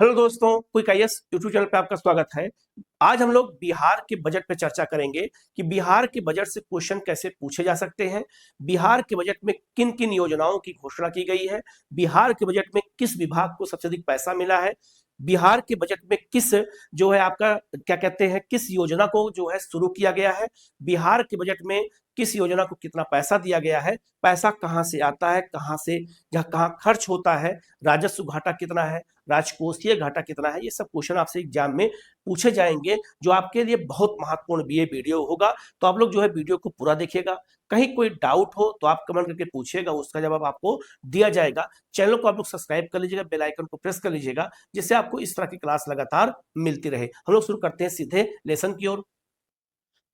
Hello दोस्तों, quick IAS YouTube channel पे आपका स्वागत है। आज हम लोग बिहार के बजट पे चर्चा करेंगे कि बिहार के बजट से क्वेश्चन कैसे पूछे जा सकते हैं, बिहार के बजट में किन किन योजनाओं की घोषणा की गई है, बिहार के बजट में किस विभाग को सबसे अधिक पैसा मिला है, बिहार के बजट में किस जो है आपका क्या कहते हैं किस योजना को जो है शुरू किया गया है, बिहार के बजट में किस योजना को कितना पैसा दिया गया है, पैसा कहाँ से आता है, कहाँ से कहाँ खर्च होता है, राजस्व घाटा कितना है, राजकोषीय घाटा कितना है। ये सब क्वेश्चन आपसे एग्जाम में पूछे जाएंगे जो आपके लिए बहुत महत्वपूर्ण ये वीडियो होगा। तो आप लोग जो है वीडियो को पूरा देखिएगा। कहीं कोई डाउट हो तो आप कमेंट करके पूछिएगा, उसका जवाब आपको दिया जाएगा। चैनल को आप लोग सब्सक्राइब कर लीजिएगा, बेल आइकन को प्रेस कर लीजिएगा, जिससे आपको इस तरह की क्लास लगातार मिलती रहे। हम लोग शुरू करते हैं सीधे लेसन की ओर।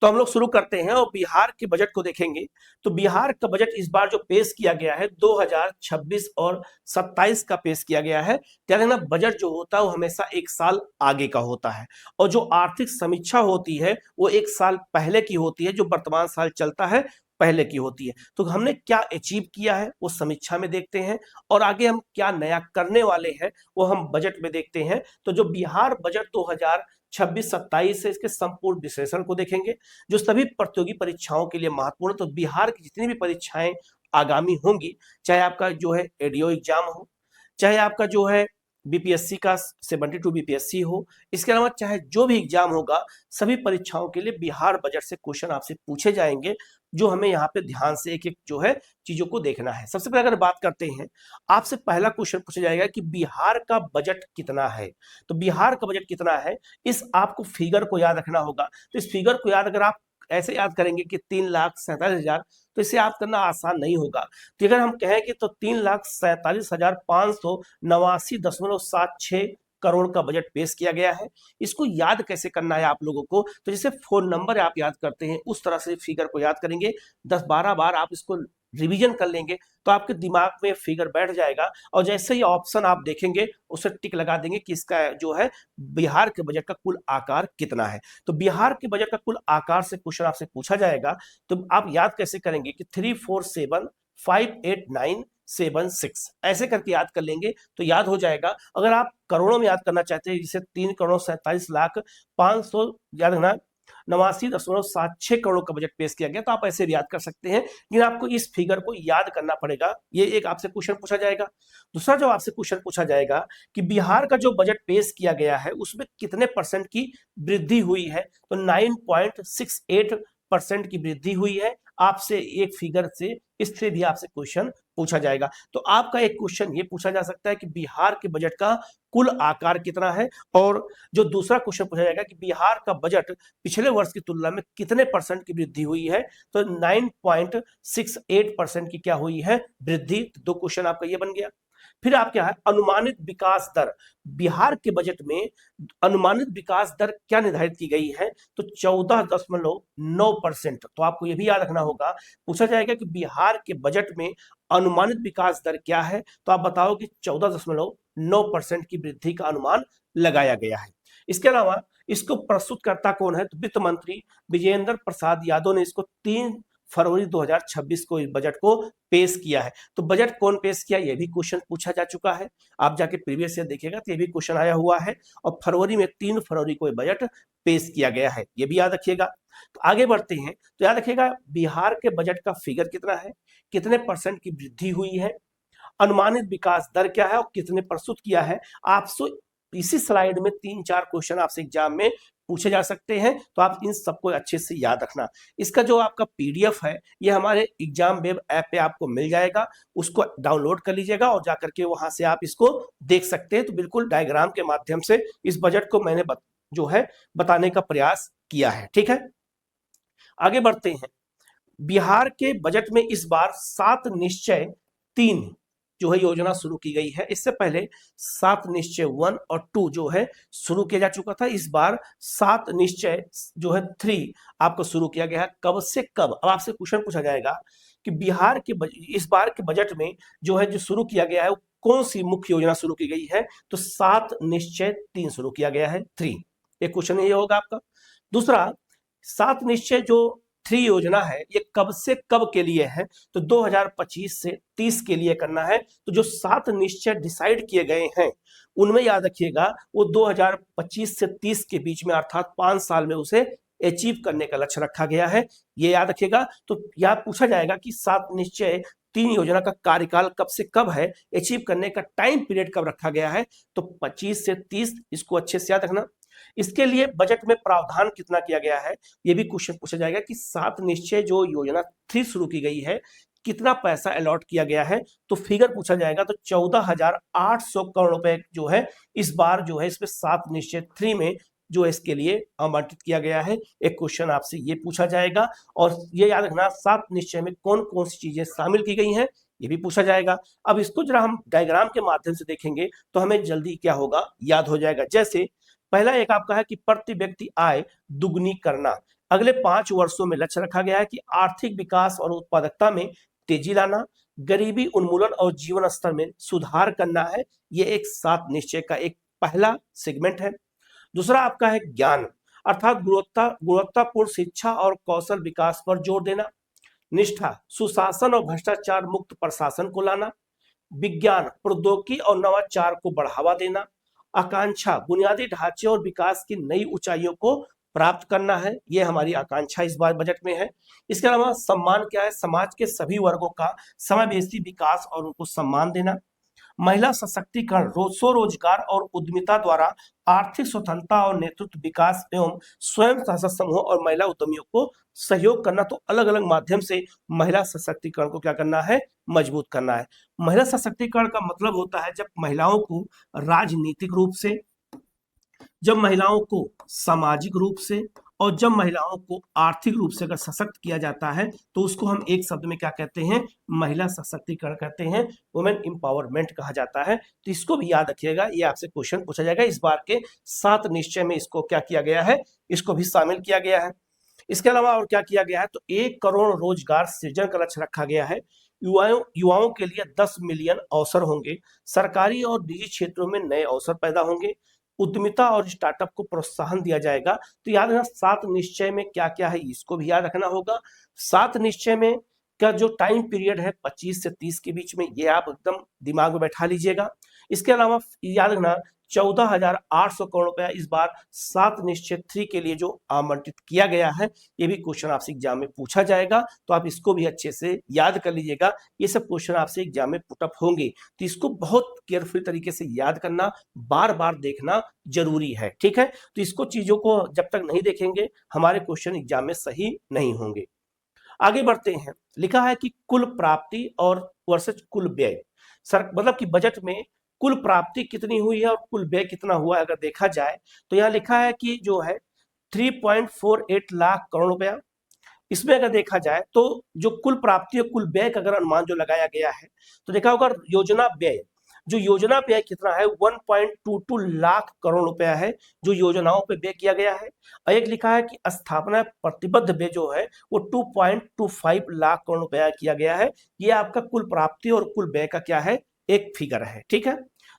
तो हम लोग शुरू करते हैं और बिहार के बजट को देखेंगे। तो बिहार का बजट इस बार जो पेश किया गया है 2026 और 27 का पेश किया गया है। ध्यान रखना, बजट जो होता है वो हमेशा एक साल आगे का होता है और जो आर्थिक समीक्षा होती है वो एक साल पहले की होती है, जो वर्तमान साल चलता है पहले की होती है। तो हमने क्या अचीव किया है वो समीक्षा में देखते हैं और आगे हम क्या नया करने वाले हैं वो हम बजट में देखते हैं। तो जो बिहार बजट 2026-27 से इसके संपूर्ण विश्लेषण को देखेंगे, जो सभी प्रतियोगी परीक्षाओं के लिए महत्वपूर्ण। तो बिहार की जितनी भी परीक्षाएं आगामी होंगी, चाहे आपका जो है एडीओ एग्जाम हो, चाहे आपका जो है बीपीएससी का 72 बीपीएससी हो, इसके अलावा चाहे जो भी एग्जाम होगा, सभी परीक्षाओं के लिए बिहार बजट से क्वेश्चन आपसे पूछे जाएंगे, जो हमें यहाँ पे ध्यान से एक एक जो है चीजों को देखना है। सबसे पहले अगर बात करते हैं, आपसे पहला क्वेश्चन पूछा जाएगा कि बिहार का बजट कितना है। तो बिहार का बजट कितना है, इस आपको फिगर को याद रखना होगा। तो इस फिगर को याद अगर आप ऐसे याद करेंगे कि 3,47,000, तो इसे याद करना आसान नहीं होगा। तो अगर हम कहें कि तो 3,47,589.76 करोड़ का बजट पेश किया गया है। इसको याद कैसे करना है आप लोगों को, तो जैसे फोन नंबर आप याद करते हैं उस तरह से फिगर को याद करेंगे। 10-12 बार आप इसको रिवीजन कर लेंगे तो आपके दिमाग में फिगर बैठ जाएगा और जैसे ही ऑप्शन आप देखेंगे उसे टिक लगा देंगे कि इसका जो है बिहार के बजट का कुल आकार कितना है। तो बिहार के बजट का कुल आकार से क्वेश्चन आपसे पूछा जाएगा, तो आप याद कैसे करेंगे कि 347,589,76 ऐसे करके याद कर लेंगे तो याद हो जाएगा। अगर आप करोड़ों में याद करना चाहते हैं, जिसे 3,47,05,500 याद रखना 89.76 करोड़ का बजट पेश किया गया, तो आप ऐसे भी याद कर सकते हैं, लेकिन आपको इस फिगर को याद करना पड़ेगा। ये एक आपसे क्वेश्चन पूछा जाएगा। दूसरा जो आपसे क्वेश्चन पूछा जाएगा कि बिहार का जो बजट पेश किया गया है उसमें कितने परसेंट की वृद्धि हुई है। तो 9.68% की वृद्धि हुई है। आपसे एक फिगर से इससे भी आपसे क्वेश्चन पूछा जाएगा। तो आपका एक क्वेश्चन ये पूछा जा सकता है कि बिहार के बजट का कुल आकार कितना है, और जो दूसरा क्वेश्चन पूछा जाएगा कि बिहार का बजट पिछले वर्ष की तुलना में कितने परसेंट की वृद्धि हुई है। तो 9.68% की क्या हुई है वृद्धि। तो दो क्वेश्चन आपका ये बन गया। फिर आप क्या है, अनुमानित विकास दर। बिहार के बजट में अनुमानित विकास दर क्या निर्धारित की गई है। तो 14.9%। तो आपको यह भी याद रखना होगा, पूछा जाएगा कि बिहार के बजट में अनुमानित विकास दर क्या है, तो आप बताओ कि 14.9% की वृद्धि का अनुमान लगाया गया है। इसके अलावा इसको प्रस्तुत करता कौन है, तो वित्त मंत्री विजेंद्र प्रसाद यादव ने इसको 3 फरवरी 2026 को इस बजट को पेश किया है। तो बजट कौन पेश किया, यह भी क्वेश्चन पूछा जा चुका है। आप जाके प्रीवियस ईयर देखिएगा तो यह भी क्वेश्चन आया हुआ है, और फरवरी में 3 फरवरी को यह बजट पेश किया गया है, यह भी याद रखिएगा। तो आगे बढ़ते हैं, तो याद रखिएगा बिहार के बजट का फिगर कितना है, कितने परसेंट की वृद्धि हुई है, अनुमानित विकास दर क्या है और कितने प्रस्तुत किया है। आपसे इसी स्लाइड में 3-4 क्वेश्चन आपसे एग्जाम में पूछे जा सकते हैं, तो आप इन सबको अच्छे से याद रखना। इसका जो आपका पीडीएफ है ये हमारे एग्जाम वेब ऐप पे आपको मिल जाएगा, उसको डाउनलोड कर लीजिएगा और जाकर के वहां से आप इसको देख सकते हैं। तो बिल्कुल डायग्राम के माध्यम से इस बजट को मैंने जो है बताने का प्रयास किया है। ठीक है, आगे बढ़ते हैं। बिहार के बजट में इस बार 7 निश्चय 3 जो है योजना शुरू की गई है। इससे पहले 7 निश्चय 1 और 2 जो है शुरू किया जा चुका था। इस बार 7 निश्चय जो है 3 आपको शुरू किया गया है। कब से कब, अब आपसे क्वेश्चन पूछा जाएगा कि बिहार के इस बार के बजट में जो है जो शुरू किया गया है वो कौन सी मुख्य योजना शुरू की गई है। तो 7 निश्चय 3 शुरू किया गया है, 3। एक क्वेश्चन ये होगा आपका। दूसरा, 7 निश्चय जो थ्री योजना है ये कब से कब के लिए है, तो 2025 से 30 के लिए करना है। तो जो 7 निश्चय डिसाइड किए गए हैं उनमें याद रखिएगा वो 2025 से 30 के बीच में अर्थात 5 साल में उसे अचीव करने का लक्ष्य रखा गया है, ये याद रखिएगा। तो याद पूछा जाएगा कि 7 निश्चय 3 योजना का कार्यकाल कब से कब है, अचीव करने का टाइम पीरियड कब रखा गया है, तो 25 से 30, इसको अच्छे से याद रखना। इसके लिए बजट में प्रावधान कितना किया गया है ये भी क्वेश्चन पूछा जाएगा कि 7 निश्चय जो योजना 3 शुरू की गई है कितना पैसा अलॉट किया गया है, तो फिगर पूछा जाएगा। तो 14,800 करोड़ रुपए जो है इस बार जो है इसमें 7 निश्चय 3 में जो इसके लिए आवंटित किया गया है। एक क्वेश्चन आपसे ये पूछा जाएगा और ये याद रखना 7 निश्चय में कौन कौन सी चीजें शामिल की गई हैं ये भी पूछा जाएगा। अब इसको जरा हम डायग्राम के माध्यम से देखेंगे तो हमें जल्दी क्या होगा याद हो जाएगा। जैसे पहला एक आपका है कि प्रति व्यक्ति आय दुगुनी करना। अगले 5 वर्षों में लक्ष्य रखा गया है कि आर्थिक विकास और उत्पादकता में तेजी लाना, गरीबी उन्मूलन और जीवन स्तर में सुधार करना है। ये एक 7 निश्चय का एक पहला सेगमेंट है। दूसरा आपका है ज्ञान, अर्थात गुणवत्तापूर्ण शिक्षा और कौशल विकास पर जोर देना। निष्ठा, सुशासन और भ्रष्टाचार मुक्त प्रशासन को लाना। विज्ञान, प्रौद्योगिकी और नवाचार को बढ़ावा देना। आकांक्षा, बुनियादी ढांचे और विकास की नई ऊंचाइयों को प्राप्त करना है, ये हमारी आकांक्षा इस बार बजट में है। इसके अलावा सम्मान क्या है, समाज के सभी वर्गों का समावेशी विकास और उनको सम्मान देना। महिला सशक्तिकरण, स्वरोजगार और उद्यमिता द्वारा आर्थिक स्वतंत्रता और नेतृत्व विकास एवं स्वयं सहायता समूह और महिला उद्यमियों को सहयोग करना। तो अलग अलग माध्यम से महिला सशक्तिकरण को क्या करना है, मजबूत करना है। महिला सशक्तिकरण का मतलब होता है जब महिलाओं को राजनीतिक रूप से, जब महिलाओं को सामाजिक रूप से और जब महिलाओं को आर्थिक रूप से अगर सशक्त किया जाता है तो उसको हम एक शब्द में क्या कहते हैं, महिला सशक्तिकरण कहते हैं, वुमेन एम्पावरमेंट कहा जाता है। तो इसको भी याद रखिएगा, ये आपसे क्वेश्चन पूछा जाएगा। इस बार के 7 निश्चय में इसको क्या किया गया है, इसको भी शामिल किया गया है। इसके अलावा और क्या किया गया है, तो 1 करोड़ रोजगार सृजन का लक्ष्य रखा गया है। युवाओं के लिए 10 मिलियन अवसर होंगे। सरकारी और निजी क्षेत्रों में नए अवसर पैदा होंगे। उद्यमिता और स्टार्टअप को प्रोत्साहन दिया जाएगा। तो याद रखना 7 निश्चय में क्या क्या है, इसको भी याद रखना होगा। 7 निश्चय में का जो टाइम पीरियड है 25 से 30 के बीच में, ये आप एकदम दिमाग में बैठा लीजिएगा। इसके अलावा याद रखना 14,800 करोड़ रुपया इस बार 7 निश्चय 3 के लिए जो आवंटित किया गया है, ये भी क्वेश्चन आपसे एग्जाम में पूछा जाएगा। तो आप इसको भी अच्छे से याद कर लीजिएगा, ये सब क्वेश्चन आपसे एग्जाम में पुटअप होंगे। तो इसको बहुत केयरफुल तरीके से याद करना, बार बार देखना जरूरी है, ठीक है। तो इसको चीजों को जब तक नहीं देखेंगे हमारे क्वेश्चन एग्जाम में सही नहीं होंगे। आगे बढ़ते हैं। लिखा है कि कुल प्राप्ति और वर्सेस कुल व्यय, सर मतलब कि बजट में कुल प्राप्ति कितनी हुई है और कुल व्यय कितना हुआ है अगर देखा जाए तो यहाँ लिखा है कि जो है 3.48 लाख करोड़ रुपया। इसमें अगर देखा जाए तो जो कुल प्राप्ति और कुल व्यय का अगर अनुमान जो लगाया गया है तो देखा होगा योजना व्यय, जो योजना व्यय कितना है 1.22 लाख करोड़ रुपया है जो योजनाओं पे व्यय किया गया है। और एक लिखा है कि स्थापना प्रतिबद्ध व्यय जो है वो 2.25 लाख करोड़ रुपया किया गया है। ये आपका कुल प्राप्ति और कुल व्यय का क्या है, एक फिगर है, ठीक है।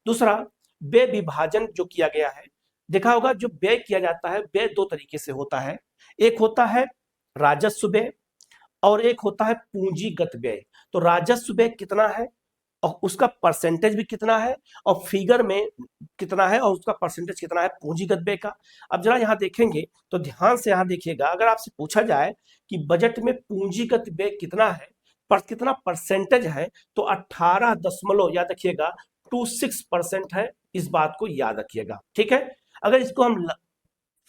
दूसरा व्यय विभाजन जो किया गया है, देखा होगा जो व्यय किया जाता है व्यय 2 तरीके से होता है, एक होता है राजस्व व्यय और एक होता है पूंजीगत व्यय। तो राजस्व व्यय कितना है और उसका परसेंटेज भी कितना है और फिगर में कितना है और उसका परसेंटेज कितना है पूंजीगत व्यय का। अब जरा यहाँ देखेंगे तो ध्यान से यहाँ देखिएगा, अगर आपसे पूछा जाए कि बजट में पूंजीगत व्यय कितना है पर कितना परसेंटेज है तो 18 दशमलव याद रखिएगा 26% है। इस बात को याद रखिएगा, ठीक है। अगर इसको हम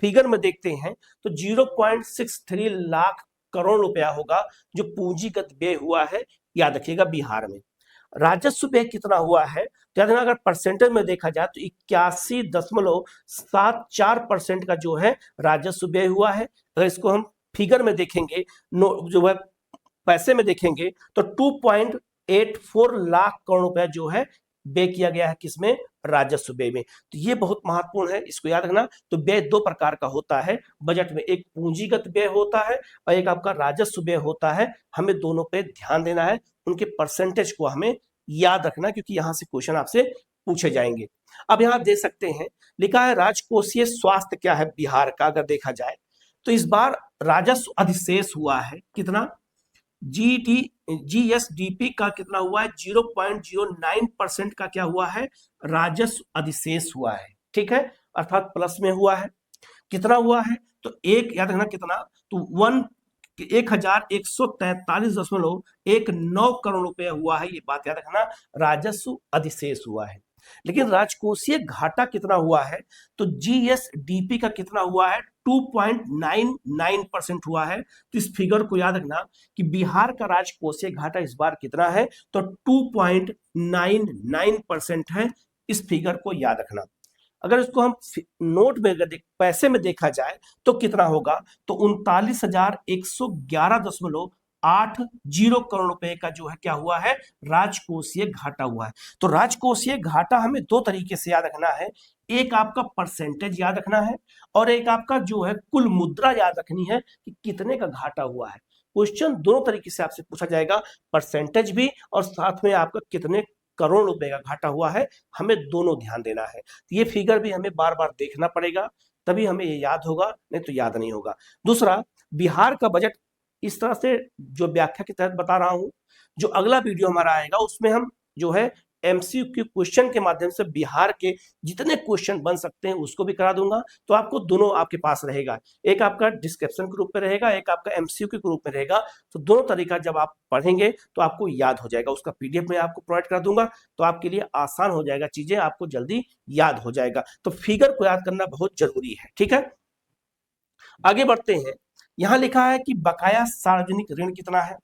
फिगर में देखते हैं तो 0.63 लाख करोड़ रुपया होगा जो पूंजीगत व्यय हुआ है, याद रखिएगा बिहार में। राजस्व व्यय कितना हुआ है तो याद रखना अगर परसेंटेज में देखा जाए तो 81.74% का जो है राजस्व व्यय हुआ है। अगर इसको हम फिगर में देखेंगे जो है पैसे में देखेंगे तो 2.84 लाख करोड़ रुपया जो है व्यय किया गया है किसमें, राजस्व व्यय में। तो ये बहुत महत्वपूर्ण है, इसको याद रखना। तो व्यय 2 प्रकार का होता है बजट में, एक पूंजीगत व्यय होता है और एक आपका राजस्व व्यय होता है। हमें दोनों पे ध्यान देना है, उनके परसेंटेज को हमें याद रखना क्योंकि यहां से क्वेश्चन आपसे पूछे जाएंगे। अब यहां दे सकते हैं लिखा है राजकोषीय स्वास्थ्य क्या है बिहार का, अगर देखा जाए तो इस बार राजस्व अधिशेष हुआ है कितना, जीएसडीपी का कितना हुआ है, 0.09% का क्या हुआ है, राजस्व अधिशेष हुआ है, ठीक है, अर्थात प्लस में हुआ है। कितना हुआ है, तो एक याद रखना कितना, तो 1143.19 करोड़ रुपए हुआ है, ये बात याद रखना, राजस्व अधिशेष हुआ है। लेकिन राजकोषीय घाटा कितना हुआ है, तो जीएसडीपी का कितना हुआ है, 2.99% हुआ है। तो इस फिगर को याद रखना कि बिहार का राजकोषीय घाटा इस बार कितना है, तो 2.99% है। इस फिगर को याद रखना। अगर इसको हम नोट में पैसे में देखा जाए तो कितना होगा, तो 39,111.80 करोड़ रुपए का जो है क्या हुआ है, राजकोषीय घाटा हुआ है। तो राजकोषीय घाटा हमें दो तरीके से याद रखना है, एक आपका परसेंटेज याद रखना है और एक आपका जो है कुल मुद्रा याद रखनी है कि कितने का घाटा हुआ है। क्वेश्चन दोनों तरीके से आपसे पूछा जाएगा, परसेंटेज भी और साथ में आपका कितने करोड़ रुपए का घाटा हुआ है, हमें दोनों ध्यान देना है। ये फिगर भी हमें बार बार देखना पड़ेगा, तभी हमें ये याद होगा, नहीं तो याद नहीं होगा। दूसरा, बिहार का बजट इस तरह से जो व्याख्या के तहत बता रहा हूं, जो अगला वीडियो हमारा आएगा उसमें हम जो है एमसीक्यू क्वेश्चन के माध्यम से बिहार के जितने क्वेश्चन बन सकते हैं उसको भी करा दूंगा। तो आपको दोनों आपके पास रहेगा, एक आपका डिस्क्रिप्शन के रूप में रहेगा, एक आपका एमसीक्यू के रूप में रहेगा। तो दोनों तरीका जब आप पढ़ेंगे तो आपको याद हो जाएगा, उसका पीडीएफ में आपको प्रोवाइड कर दूंगा, तो आपके लिए आसान हो जाएगा, चीजें आपको जल्दी याद हो जाएगा। तो फिगर को याद करना बहुत जरूरी है, ठीक है। आगे बढ़ते हैं, यहां लिखा है कि बकाया सार्वजनिक ऋण कितना है,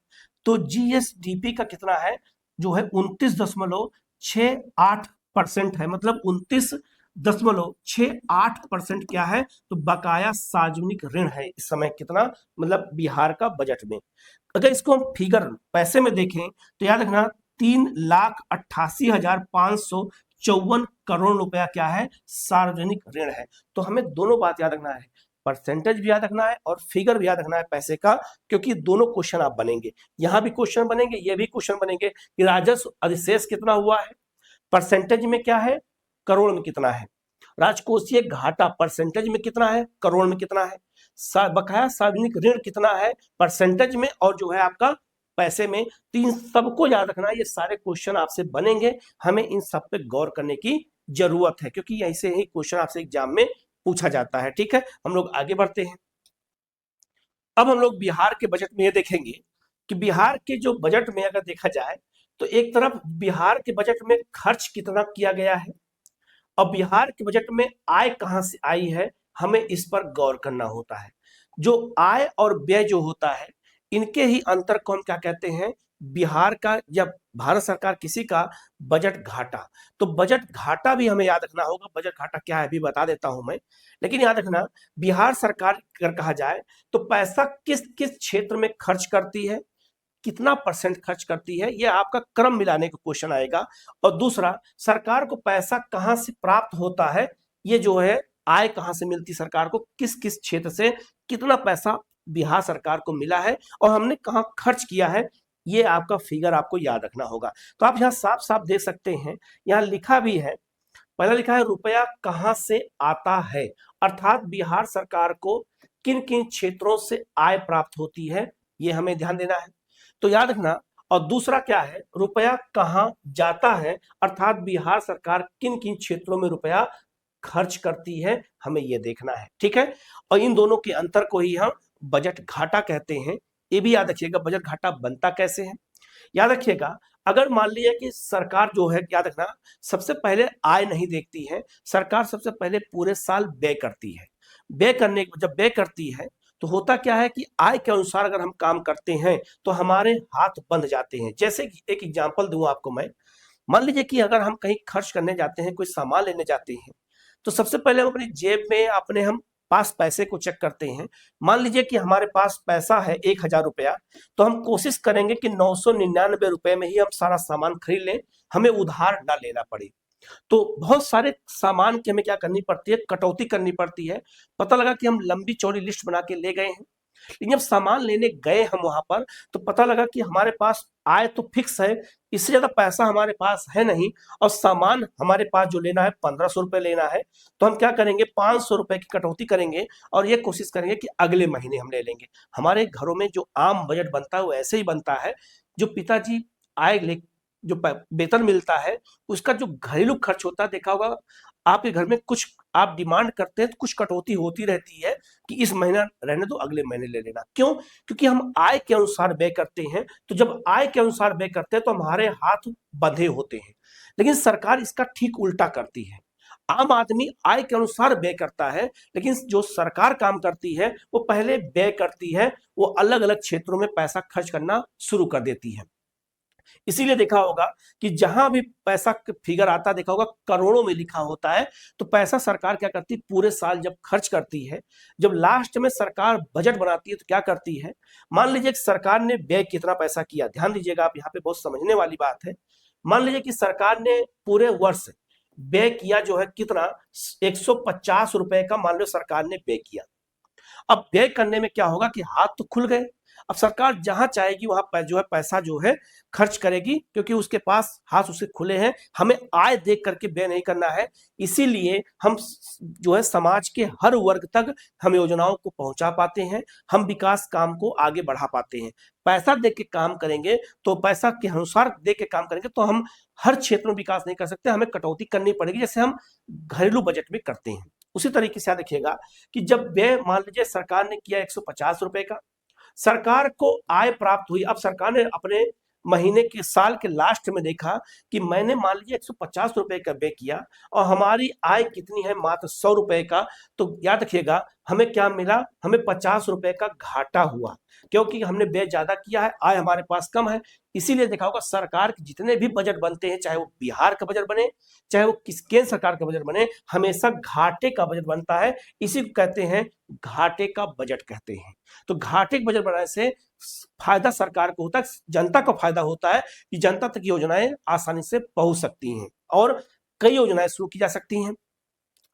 तो जीएसडीपी का कितना है, जो है 29.68% है, मतलब 29.68% क्या है, तो बकाया सार्वजनिक ऋण है इस समय कितना, मतलब बिहार का बजट में। अगर इसको हम फिगर पैसे में देखें तो याद रखना 3,88,554 करोड़ रुपया क्या है, सार्वजनिक ऋण है। तो हमें दोनों बात याद रखना है, परसेंटेज भी याद रखना है और फिगर भी याद रखना है पैसे का, क्योंकि दोनों क्वेश्चन आप बनेंगे, यहां भी क्वेश्चन बनेंगे, ये भी क्वेश्चन बनेंगे कि राजस्व अधिशेष कितना हुआ है, परसेंटेज में क्या है, करोड़ में कितना है, राजकोषीय घाटा परसेंटेज में कितना है, करोड़ में कितना है, बकाया सार्वजनिक ऋण कितना है परसेंटेज में और जो है आपका पैसे में। तीन सबको याद रखना है, ये सारे क्वेश्चन आपसे बनेंगे, हमें इन सब पे गौर करने की जरूरत है, क्योंकि ऐसे ही क्वेश्चन आपसे एग्जाम में पूछा जाता है, ठीक है। हम लोग आगे बढ़ते हैं। अब हम लोग बिहार के बजट में ये देखेंगे कि बिहार के जो बजट में अगर देखा जाए तो एक तरफ बिहार के बजट में खर्च कितना किया गया है और बिहार के बजट में आय कहां से आई है, हमें इस पर गौर करना होता है। जो आय और व्यय जो होता है इनके ही अंतर को हम क्या कहते हैं, बिहार का जब भारत सरकार किसी का बजट घाटा, तो बजट घाटा भी हमें याद रखना होगा। बजट घाटा क्या है अभी बता देता हूं मैं, लेकिन याद रखना बिहार सरकार अगर कहा जाए तो पैसा किस किस क्षेत्र में खर्च करती है, कितना परसेंट खर्च करती है, यह आपका क्रम मिलाने का क्वेश्चन आएगा। और दूसरा, सरकार को पैसा कहां से प्राप्त होता है, ये जो है आय कहां से मिलती सरकार को, किस किस क्षेत्र से कितना पैसा बिहार सरकार को मिला है और हमने कहां खर्च किया है, ये आपका फिगर आपको याद रखना होगा। तो आप यहाँ साफ साफ देख सकते हैं, यहाँ लिखा भी है, पहला लिखा है रुपया कहां से आता है, अर्थात बिहार सरकार को किन किन क्षेत्रों से आय प्राप्त होती है, ये हमें ध्यान देना है। तो याद रखना, और दूसरा क्या है, रुपया कहां जाता है, अर्थात बिहार सरकार किन किन क्षेत्रों में रुपया खर्च करती है, हमें यह देखना है, ठीक है। और इन दोनों के अंतर को ही हम बजट घाटा कहते हैं। ये भी याद रखिएगा बजट घाटा बनता कैसे है। याद रखिएगा, अगर मान लीजिए कि सरकार जो है, याद रखना, सबसे पहले आय नहीं देखती है सरकार, सबसे पहले पूरे साल व्यय करती है। व्यय करने जब व्यय करती है तो होता क्या है कि आय के अनुसार अगर हम काम करते हैं तो हमारे हाथ बंध जाते हैं। जैसे कि एक एग्जांपल दूं आपको मैं, मान लीजिए कि अगर हम कहीं खर्च करने जाते हैं, कोई सामान लेने जाते हैं, तो सबसे पहले हम अपनी जेब में अपने हम पास पैसे को चेक करते हैं। मान लीजिए कि हमारे पास पैसा है 1,000 रुपया, तो हम कोशिश करेंगे कि 999 रुपए में ही हम सारा सामान खरीद लें, हमें उधार ना लेना पड़े। तो बहुत सारे सामान की हमें क्या करनी पड़ती है, कटौती करनी पड़ती है। पता लगा कि हम लंबी चौड़ी लिस्ट बना के ले गए हैं, लेकिन जब सामान लेने गए हम वहां पर, तो पता लगा कि हमारे पास आय तो फिक्स है, इससे ज्यादा पैसा हमारे पास है नहीं, और सामान हमारे पास जो लेना है 1500 रुपए लेना है, तो हम क्या करेंगे, 500 रुपए की कटौती करेंगे और ये कोशिश करेंगे कि अगले महीने हम ले लेंगे। हमारे घरों में जो आम बजट बनता है वो ऐसे ही बनता है। जो पिताजी आय ले जो वेतन मिलता है, उसका जो घरेलू खर्च होता है, देखा होगा आपके घर में, कुछ आप डिमांड करते हैं तो कुछ कटौती होती रहती है कि इस महीना रहने दो, अगले महीने ले लेना। क्यों? क्योंकि हम आय के अनुसार व्यय करते हैं। तो जब आय के अनुसार व्यय करते हैं तो हमारे हाथ बंधे होते हैं। लेकिन सरकार इसका ठीक उल्टा करती है। आम आदमी आय के अनुसार व्यय करता है, लेकिन जो सरकार काम करती है वो पहले व्यय करती है, वो अलग अलग क्षेत्रों में पैसा खर्च करना शुरू कर देती है। इसीलिए देखा होगा कि जहां भी पैसा फिगर आता, देखा होगा करोड़ों में लिखा होता है। तो पैसा सरकार क्या करती, पूरे साल जब खर्च करती है, जब लास्ट में सरकार बजट बनाती है तो क्या करती है, मान लीजिए कि सरकार ने व्यय कितना पैसा किया, ध्यान दीजिएगा आप, यहाँ पे बहुत समझने वाली बात है। मान लीजिए कि सरकार ने पूरे वर्ष व्यय किया जो है कितना, 150 रुपए का मान लो सरकार ने व्यय किया। अब व्यय करने में क्या होगा कि हाथ तो खुल गए। अब सरकार जहां चाहेगी वहां जो है पैसा जो है खर्च करेगी, क्योंकि उसके पास हाथ उसके खुले हैं। हमें आय देख करके व्यय नहीं करना है। इसीलिए हम जो है समाज के हर वर्ग तक हम योजनाओं को पहुंचा पाते हैं, हम विकास काम को आगे बढ़ा पाते हैं। पैसा देख के काम करेंगे, तो पैसा के अनुसार देख के काम करेंगे तो हम हर क्षेत्र में विकास नहीं कर सकते, हमें कटौती करनी पड़ेगी, जैसे हम घरेलू बजट में करते हैं। उसी तरीके से देखिएगा कि जब व्यय मान लीजिए सरकार ने किया 150 रुपए का, सरकार को आय प्राप्त हुई। अब सरकार ने अपने महीने के साल के लास्ट में देखा कि मैंने मान लीजिए 150 रुपए का व्यय किया और हमारी आय कितनी है, मात्र 100 रुपए का। तो याद रखिएगा हमें क्या मिला, हमें 50 रुपए का घाटा हुआ, क्योंकि हमने व्यय ज्यादा किया है, आय हमारे पास कम है। इसीलिए देखा होगा सरकार के जितने भी बजट बनते हैं, चाहे वो बिहार का बजट बने, चाहे वो किस केंद्र सरकार का बजट बने, हमेशा घाटे का बजट बनता है। इसी को कहते हैं घाटे का बजट कहते हैं। तो घाटे का बजट बनाने से फायदा सरकार को होता है, जनता को फायदा होता है कि जनता तक योजनाएं आसानी से पहुंच सकती हैं और कई योजनाएं शुरू की जा सकती हैं।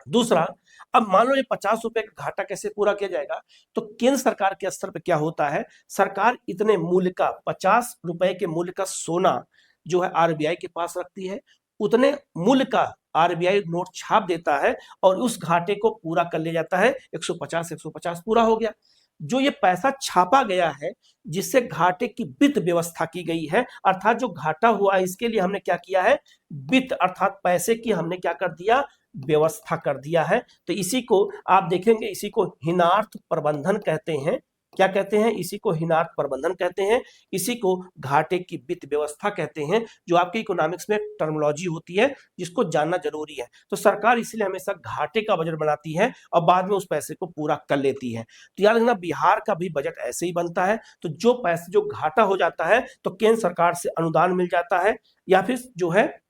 दूसरा, अब मान लो ये 50 रुपए का घाटा कैसे पूरा किया जाएगा, तो केंद्र सरकार के स्तर पर क्या होता है, सरकार इतने मूल्य का 50 रुपए के मूल्य का सोना जो है आरबीआई के पास रखती है, उतने मूल्य का आरबीआई नोट छाप देता है और उस घाटे को पूरा कर ले जाता है। 150 पूरा हो गया। जो ये पैसा छापा गया है, जिससे घाटे की वित्त व्यवस्था की गई है, अर्थात जो घाटा हुआ है इसके लिए हमने क्या किया है, वित्त अर्थात पैसे की हमने क्या कर दिया, व्यवस्था कर दिया है। तो इसी को आप देखेंगे, इसी को हिनार्थ प्रबंधन कहते हैं। क्या कहते हैं? इसी को हिनार्थ प्रबंधन कहते हैं, इसी को घाटे की वित्त व्यवस्था कहते हैं, जो आपके इकोनॉमिक्स में टर्मिनोलॉजी होती है, जिसको जानना जरूरी है। तो सरकार इसलिए हमेशा घाटे का बजट बनाती है और बाद में उस पैसे को पूरा कर लेती है। तो याद रखना, बिहार का भी बजट ऐसे ही बनता है। तो जो पैसे जो घाटा हो जाता है तो केंद्र सरकार से अनुदान मिल जाता है, या फिर जो है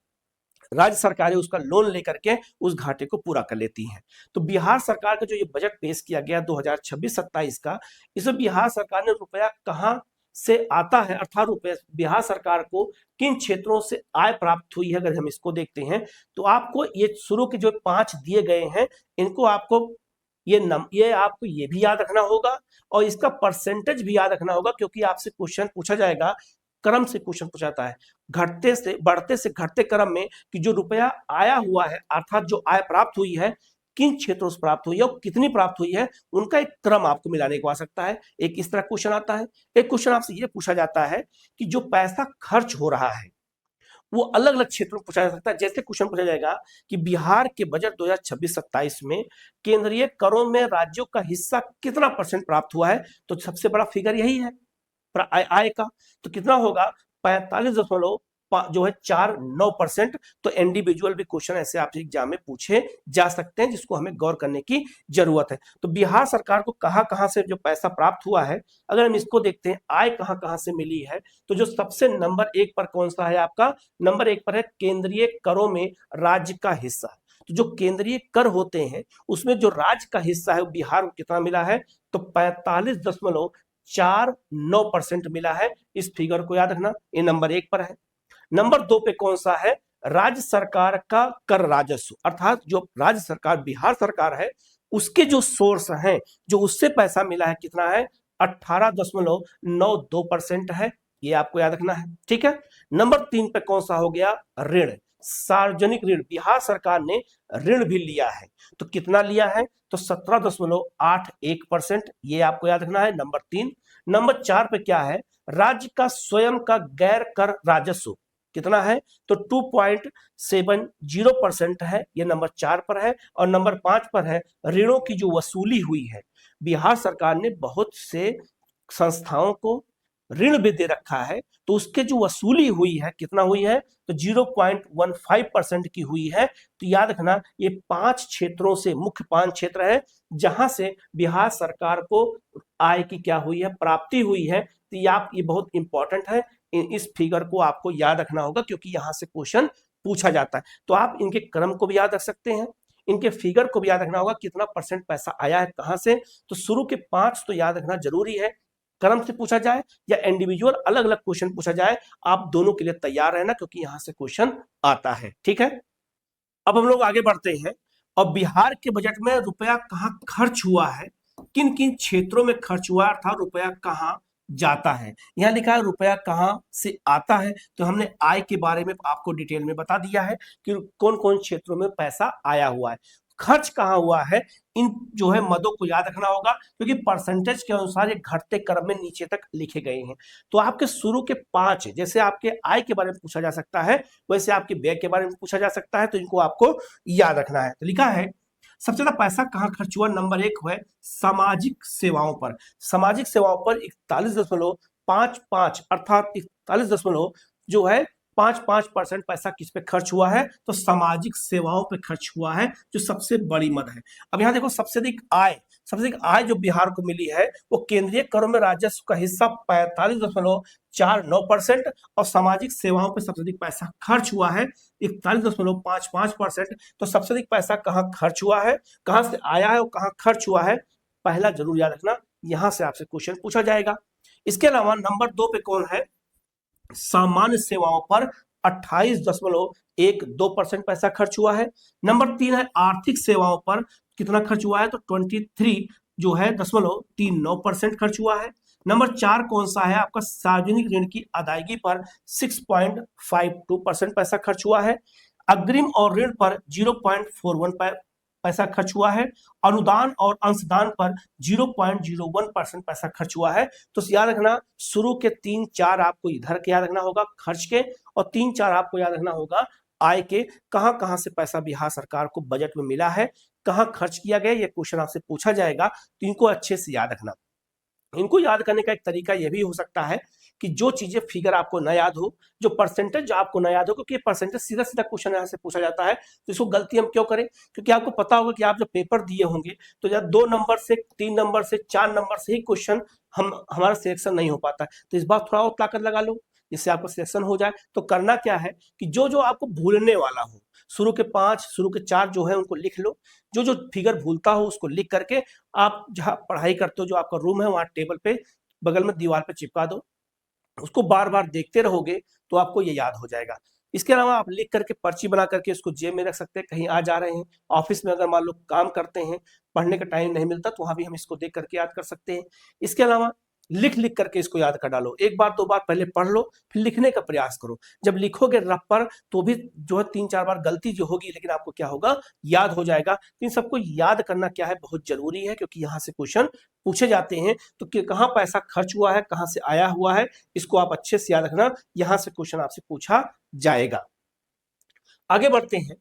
राज्य सरकारें उसका लोन लेकर के उस घाटे को पूरा कर लेती हैं। तो बिहार सरकार का जो ये बजट पेश किया गया 2026-27 का, इसमें बिहार सरकार ने रुपया कहां से आता है, अर्थात रुपये बिहार सरकार को किन क्षेत्रों से आय प्राप्त हुई है, अगर हम इसको देखते हैं तो आपको ये शुरू के जो 5 दिए गए हैं, इनको आपको ये आपको ये भी याद रखना होगा और इसका परसेंटेज भी याद रखना होगा, क्योंकि आपसे क्वेश्चन पूछा जाएगा, क्रम से क्वेश्चन पूछा जाता है, घटते से बढ़ते से घटते क्रम में, कि जो रुपया आया हुआ है अर्थात जो आय प्राप्त हुई है किन क्षेत्रों से प्राप्त हुई है और कितनी प्राप्त हुई है, उनका एक क्रम आपको मिलाने को आ सकता है। एक इस तरह क्वेश्चन आता है। एक क्वेश्चन आपसे ये पूछा जाता है कि जो पैसा खर्च हो रहा है वो अलग अलग क्षेत्रों में पूछा जा सकता है। जैसे क्वेश्चन पूछा जाएगा कि बिहार के बजट 2026-27 में केंद्रीय करों में राज्यों का हिस्सा कितना % प्राप्त हुआ है, तो सबसे बड़ा फिगर यही है आय का। तो कितना होगा, 45.49%। तो इंडिविजुअल भी क्वेश्चन ऐसे आपसे एग्जाम में पूछे जा सकते हैं, जिसको हमें गौर करने की जरूरत है। तो बिहार सरकार को कहां कहां से जो पैसा प्राप्त हुआ है, अगर हम इसको देखते हैं आय कहां कहां से मिली है, तो जो सबसे नंबर 1 पर कौन सा है आपका, नंबर 1 पर है केंद्रीय करों में राज्य का हिस्सा। तो जो केंद्रीय कर होते हैं उसमें जो राज्य का हिस्सा है बिहार को कितना मिला है, तो 45.49% मिला है। इस फिगर को याद रखना, ये नंबर 1 पर है। नंबर 2 पे कौन सा है, राज्य सरकार का कर राजस्व, अर्थात जो राज्य सरकार बिहार सरकार है उसके जो सोर्स हैं, जो उससे पैसा मिला है कितना है, 18.92% है, ये आपको याद रखना है। ठीक है, नंबर 3 पे कौन सा हो गया, ऋण, सार्वजनिक ऋण, बिहार सरकार ने ऋण भी लिया है, तो कितना लिया है, तो 17.81%, ये आपको याद रखना है, नंबर 3। नंबर 4 पे क्या है, राज्य का स्वयं का गैर कर राजस्व कितना है, तो 2.70% है, ये नंबर 4 पर है। और नंबर 5 पर है ऋणों की जो वसूली हुई है, बिहार सरकार ने बहुत से संस्थाओं को ऋण भी दे रखा है, तो उसके जो वसूली हुई है कितना हुई है, तो 0.15% की हुई है। तो याद रखना ये 5 क्षेत्रों से, मुख्य 5 क्षेत्र है जहां से बिहार सरकार को आय की क्या हुई है, प्राप्ति हुई है। तो ये बहुत इंपॉर्टेंट है, इस फिगर को आपको याद रखना होगा क्योंकि यहां से क्वेश्चन पूछा जाता है। तो आप इनके क्रम को भी याद रख सकते हैं, इनके फिगर को भी याद रखना होगा, कितना परसेंट पैसा आया है कहां से। तो शुरू के 5 तो याद रखना जरूरी है, क्रम से पूछा जाए या इंडिविजुअल अलग अलग क्वेश्चन पूछा जाए, आप दोनों के लिए तैयार रहना क्योंकि यहां से क्वेश्चन आता है। ठीक है, अब हम लोग आगे बढ़ते हैं। और बिहार के बजट में रुपया कहां खर्च हुआ है, किन किन क्षेत्रों में खर्च हुआ था, रुपया कहां जाता है। यहां लिखा है रुपया कहां से आता है, तो हमने आय के बारे में आपको डिटेल में बता दिया है कि कौन कौन क्षेत्रों में पैसा आया हुआ है। खर्च कहां हुआ है, इन जो है मदों को याद रखना होगा क्योंकि परसेंटेज के अनुसार ये घटते क्रम में नीचे तक लिखे गए हैं। तो आपके शुरू के 5, जैसे आपके आय के बारे में पूछा जा सकता है वैसे आपके व्यय के बारे में पूछा जा सकता है, तो इनको आपको याद रखना है। तो लिखा है सबसे ज्यादा पैसा कहां खर्च हुआ, नंबर 1 है सामाजिक सेवाओं पर। सामाजिक सेवाओं पर 41.55 अर्थात 41 जो है 5% पैसा किस पे खर्च हुआ है, तो सामाजिक सेवाओं पे खर्च हुआ है, जो सबसे बड़ी मद है। अब यहाँ देखो सबसे अधिक आय जो बिहार को मिली है वो केंद्रीय करों में राजस्व का हिस्सा 45.49% और सामाजिक सेवाओं पे सबसे अधिक पैसा खर्च हुआ है 41.55%। तो सबसे अधिक पैसा कहाँ खर्च हुआ है, कहां से आया है और कहां खर्च हुआ है, पहला जरूर याद रखना, यहां से आपसे क्वेश्चन पूछा जाएगा। इसके अलावा नंबर 2 पे कौन है, सामान्य सेवाओं पर 28.12% पैसा खर्च हुआ है। नंबर 3 है आर्थिक सेवाओं पर कितना खर्च हुआ है, तो 23 जो है 0.39% खर्च हुआ है। नंबर 4 कौन सा है आपका, सार्वजनिक ऋण की अदायगी पर 6.52% पैसा खर्च हुआ है। अग्रिम और ऋण पर 0.41 पैसा खर्च हुआ है। अनुदान और अंशदान पर 0.01% पैसा खर्च हुआ है। तो याद रखना शुरू के 3-4 आपको इधर के याद रखना होगा खर्च के, और 3-4 आपको याद रखना होगा आय के, कहां कहां से पैसा बिहार सरकार को बजट में मिला है, कहां खर्च किया गया, ये क्वेश्चन आपसे पूछा जाएगा, तो इनको अच्छे से याद रखना। इनको याद करने का एक तरीका यह भी हो सकता है कि जो चीजें फिगर आपको न याद हो, जो परसेंटेज आपको न याद हो, क्योंकि परसेंटेज सीधा सीधा क्वेश्चन यहाँ से पूछा जाता है, तो इसको गलती हम क्यों करें, क्योंकि आपको पता होगा कि आप जब पेपर दिए होंगे तो या 2 नंबर से 3 नंबर से 4 नंबर से ही क्वेश्चन हमारा सिलेक्शन नहीं हो पाता है। तो इस बार थोड़ा और ताकत लगा लो जिससे आपका सिलेक्शन हो जाए। तो करना क्या है कि जो जो आपको भूलने वाला हो, शुरू के 5 शुरू के 4 जो है उनको लिख लो, जो जो फिगर भूलता हो उसको लिख करके आप जहाँ पढ़ाई करते हो, जो आपका रूम है वहां टेबल पे बगल में दीवार पे चिपका दो, उसको बार बार देखते रहोगे तो आपको ये याद हो जाएगा। इसके अलावा आप लिख करके पर्ची बना करके उसको जेब में रख सकते हैं, कहीं आ जा रहे हैं, ऑफिस में अगर मान लो काम करते हैं, पढ़ने का टाइम नहीं मिलता तो वहां भी हम इसको देख करके याद कर सकते हैं। इसके अलावा लिख लिख करके इसको याद कर डालो, एक बार 2 बार पहले पढ़ लो, फिर लिखने का प्रयास करो। जब लिखोगे रफ पर तो भी जो है 3-4 बार गलती जो होगी, लेकिन आपको क्या होगा, याद हो जाएगा। तो इन सबको याद करना क्या है, बहुत जरूरी है, क्योंकि यहाँ से क्वेश्चन पूछे जाते हैं। तो कहाँ पैसा खर्च हुआ है, कहाँ से आया हुआ है, इसको आप अच्छे से याद रखना, यहां से क्वेश्चन आपसे पूछा जाएगा। आगे बढ़ते हैं,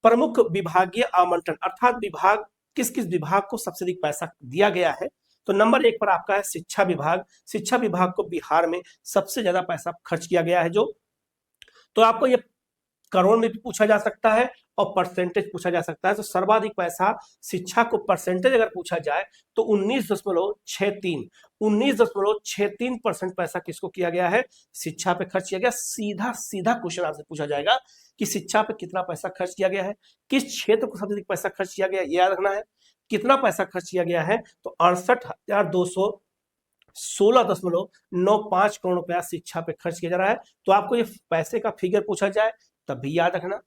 प्रमुख विभागीय आवंटन अर्थात विभाग, किस किस विभाग को सबसे अधिक पैसा दिया गया है। तो नंबर 1 पर आपका है शिक्षा विभाग। शिक्षा विभाग को बिहार में सबसे ज्यादा पैसा खर्च किया गया है जो, तो आपको ये करोड़ में भी पूछा जा सकता है और परसेंटेज पूछा जा सकता है। तो सर्वाधिक पैसा शिक्षा को परसेंटेज अगर पूछा जाए तो 19.63% पैसा किसको किया गया है, शिक्षा पे खर्च किया गया। सीधा सीधा क्वेश्चन आपसे पूछा जाएगा कि शिक्षा पे कितना पैसा खर्च किया गया है, किस क्षेत्र को सबसे अधिक पैसा खर्च किया गया, ये याद रखना है। कितना पैसा खर्च किया गया है, तो 68,216.95 करोड़ रुपया शिक्षा पे खर्च किया जा रहा है। तो आपको ये पैसे का फिगर पूछा जाए तब भी याद रखना,